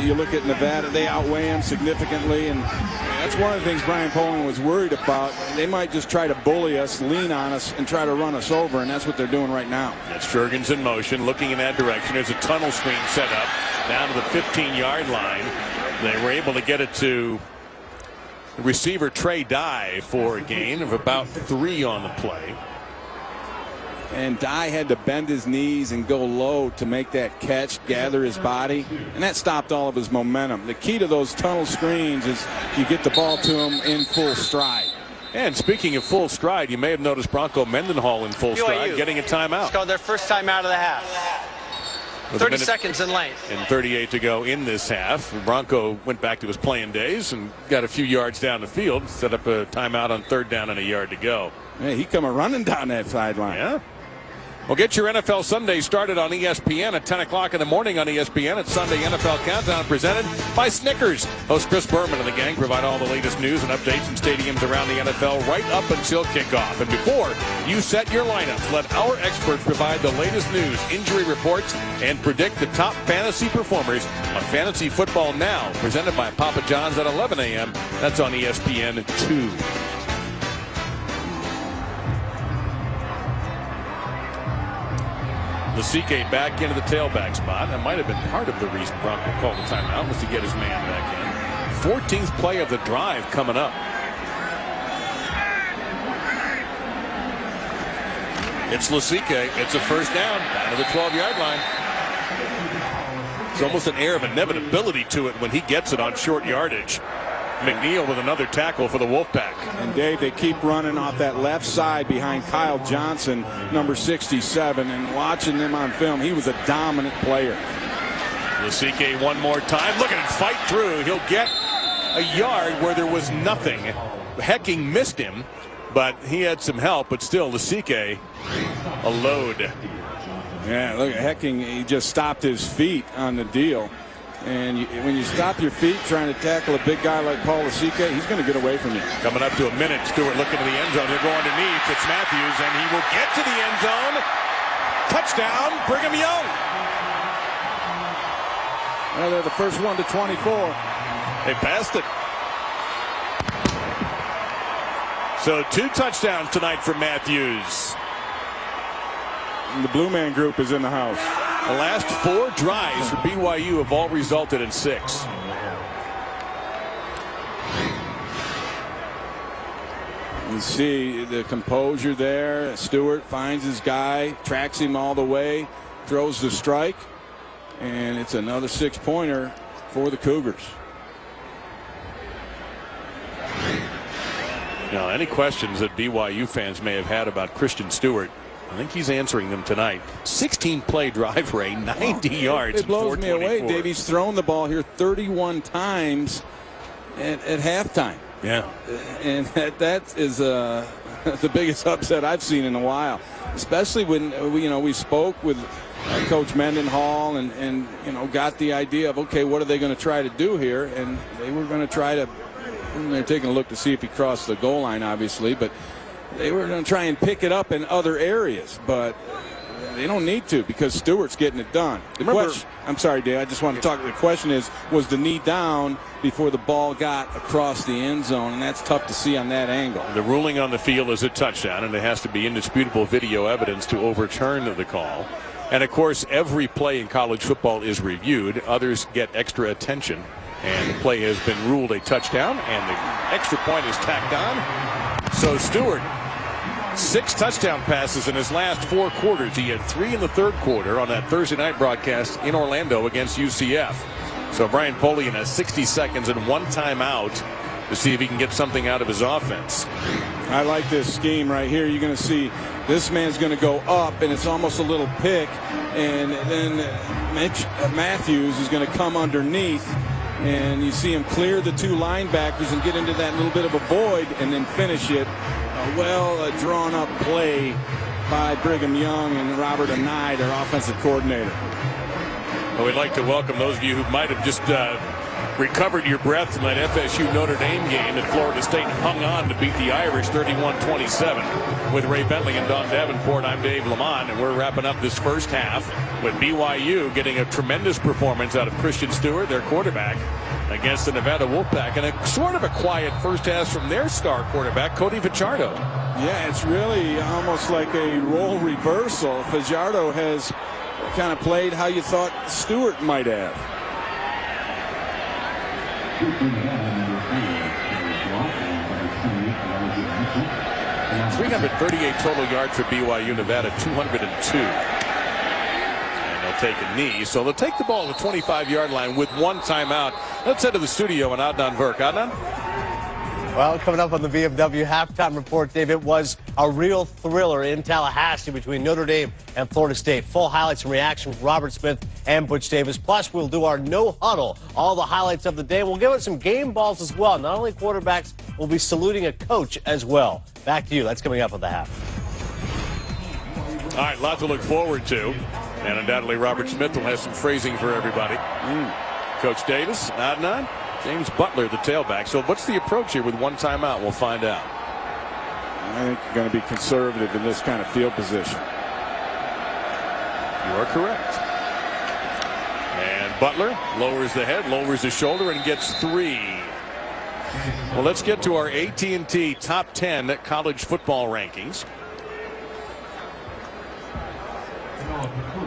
B: You look at Nevada, they outweigh them significantly, and that's one of the things Brian Poling was worried about. They might just try to bully us, lean on us, and try to run us over, and that's what they're doing right now.
A: That's Jurgens in motion, looking in that direction. There's a tunnel screen set up down to the 15-yard line. They were able to get it to receiver Trey Dye for a gain of about 3 on the play.
B: And Dye had to bend his knees and go low to make that catch, gather his body, and that stopped all of his momentum. The key to those tunnel screens is you get the ball to him in full stride.
A: And speaking of full stride, you may have noticed Bronco Mendenhall in full stride getting a timeout.
C: It's called their first timeout of the half. 30 seconds in length.
A: And 38 to go in this half. Bronco went back to his playing days and got a few yards down the field, set up a timeout on 3rd down and a yard to go.
B: Hey, he come running down that sideline.
A: Yeah. Well, get your NFL Sunday started on ESPN at 10 o'clock in the morning on ESPN. It's Sunday NFL Countdown presented by Snickers. Host Chris Berman and the gang provide all the latest news and updates from stadiums around the NFL right up until kickoff. And before you set your lineups, let our experts provide the latest news, injury reports, and predict the top fantasy performers on Fantasy Football Now, presented by Papa John's at 11 a.m. That's on ESPN 2. Lasike back into the tailback spot. That might have been part of the reason Bronco called the timeout, was to get his man back in. 14th play of the drive coming up. It's Lasike. It's a 1st down to the 12-yard line. There's almost an air of inevitability to it when he gets it on short yardage. McNeil with another tackle for the Wolfpack.
B: And Dave, they keep running off that left side behind Kyle Johnson, number 67, and watching him on film, he was a dominant player.
A: Lasike one more time. Look at him fight through. He'll get a yard where there was nothing. Hecking missed him, but he had some help, but still Lasike a load.
B: Yeah, look at Hecking. He just stopped his feet on the deal. And when you stop your feet trying to tackle a big guy like Paul Lasike, he's going to get away from you.
A: Coming up to a minute, Stewart looking to the end zone. He'll go underneath. It's Matthews, and he will get to the end zone. Touchdown, Brigham Young.
B: Well, they're the first one to 24.
A: They passed it. So 2 touchdowns tonight for Matthews.
B: And the Blue Man Group is in the house.
A: The last 4 drives for BYU have all resulted in 6.
B: You see the composure there. Stewart finds his guy, tracks him all the way, throws the strike, and it's another 6-pointer for the Cougars.
A: Now, any questions that BYU fans may have had about Christian Stewart, I think he's answering them tonight. 16-play drive, Ray, 90 yards.
B: It blows me away, Dave. He's thrown the ball here 31 times at halftime.
A: Yeah.
B: And that is the biggest upset I've seen in a while, especially when we spoke with Coach Mendenhall and got the idea of, okay, what are they going to try to do here? And they were going to try to And they're taking a look to see if he crossed the goal line, obviously, but they were going to try and pick it up in other areas, but they don't need to because Stewart's getting it done. I'm sorry, Dave. I just want to talk. The question is, was the knee down before the ball got across the end zone? And that's tough to see on that angle.
A: The ruling on the field is a touchdown, and it has to be indisputable video evidence to overturn the call. And, of course, every play in college football is reviewed. Others get extra attention. And the play has been ruled a touchdown, and the extra point is tacked on. So Stewart, 6 touchdown passes in his last 4 quarters. He had 3 in the 3rd quarter on that Thursday night broadcast in Orlando against UCF. So Brian Polian has 60 seconds and 1 timeout to see if he can get something out of his offense.
B: I like this scheme right here. You're going to see this man's going to go up, and it's almost a little pick. And then Mitch Matthews is going to come underneath. And you see him clear the 2 linebackers and get into that little bit of a void and then finish it. A well drawn up play by Brigham Young and Robert Anide, our offensive coordinator.
A: Well, we'd like to welcome those of you who might have just recovered your breath from that FSU Notre Dame game that Florida State hung on to beat the Irish 31-27. With Ray Bentley and Don Davenport, I'm Dave Lamont, and we're wrapping up this first half with BYU getting a tremendous performance out of Christian Stewart, their quarterback, against the Nevada Wolfpack, and a sort of a quiet first half from their star quarterback, Cody Fajardo.
B: Yeah, it's really almost like a role reversal. Fajardo has kind of played how you thought Stewart might have.
A: 338 total yards for BYU, Nevada 202. And they'll take a knee, so they'll take the ball at the 25-yard line with 1 timeout. Let's head to the studio and Adnan Verk. Adnan?
C: Well, coming up on the BMW halftime report, Dave, it was a real thriller in Tallahassee between Notre Dame and Florida State. Full highlights and reaction from Robert Smith and Butch Davis. Plus, we'll do our no huddle, all the highlights of the day. We'll give it some game balls as well. Not only quarterbacks, we'll be saluting a coach as well. Back to you. That's coming up at the half.
A: All right, lots to look forward to. And undoubtedly, Robert Smith will have some phrasing for everybody. Coach Davis, Adnan. James Butler, the tailback. So what's the approach here with 1 timeout? We'll find out.
B: I think you're going to be conservative in this kind of field position.
A: You are correct. And Butler lowers the head, lowers the shoulder, and gets 3. Well, let's get to our AT&T top 10 college football rankings.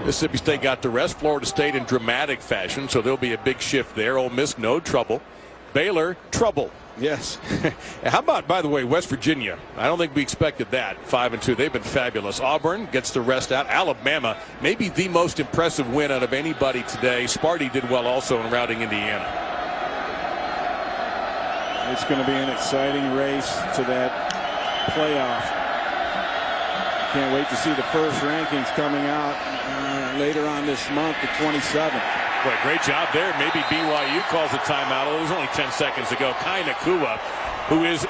A: Mississippi State got the rest. Florida State in dramatic fashion, so there'll be a big shift there. Ole Miss, no trouble. Baylor, trouble.
B: Yes.
A: How about, by the way, West Virginia? I don't think we expected that. 5-2. They've been fabulous. Auburn gets the rest out. Alabama, maybe the most impressive win out of anybody today. Sparty did well also in routing Indiana.
B: It's going to be an exciting race to that playoff. Can't wait to see the first rankings coming out later on this month, the 27th.
A: Boy, great job there. Maybe BYU calls a timeout. There's only 10 seconds to go. Kai Nakua, who is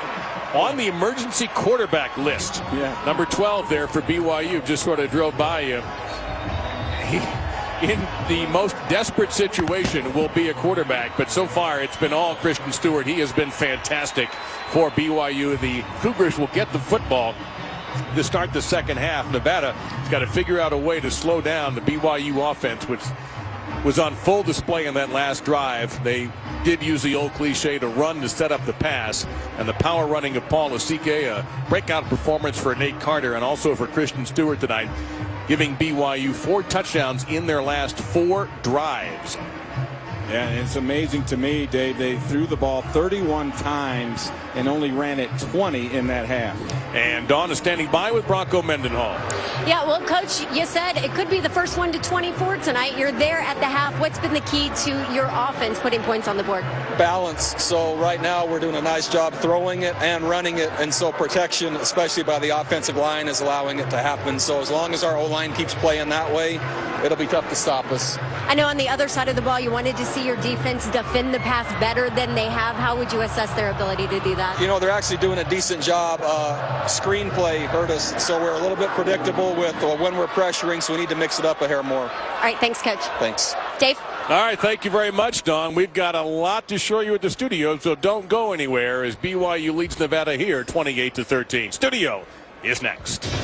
A: on the emergency quarterback list.
B: Yeah.
A: Number 12 there for BYU. Just sort of drove by you. He, in the most desperate situation, will be a quarterback. But so far, it's been all Christian Stewart. He has been fantastic for BYU. The Cougars will get the football to start the second half. Nevada's got to figure out a way to slow down the BYU offense, which was on full display in that last drive. They did use the old cliche to run to set up the pass, and the power running of Paul Asike, a breakout performance for Nate Carter and also for Christian Stewart tonight, giving BYU 4 touchdowns in their last 4 drives.
B: Yeah, it's amazing to me, Dave. They threw the ball 31 times and only ran it 20 in that half.
A: And Dawn is standing by with Bronco Mendenhall.
F: Yeah, well, Coach, you said it could be the first 1 to 24 tonight. You're there at the half. What's been the key to your offense putting points on the board?
H: Balance. So right now we're doing a nice job throwing it and running it, and so protection, especially by the offensive line, is allowing it to happen. So as long as our O-line keeps playing that way, it'll be tough to stop us.
F: I know on the other side of the ball you wanted to see your defense defend the pass better than they have. How would you assess their ability to do that?
H: You know, they're actually doing a decent job. Screenplay hurt us, so we're a little bit predictable with when we're pressuring, so we need to mix it up a hair more.
F: All right, thanks, Coach.
H: Thanks.
F: Dave?
A: All right, thank you very much, Don. We've got a lot to show you at the studio, so don't go anywhere as BYU leads Nevada here 28-13. Studio is next.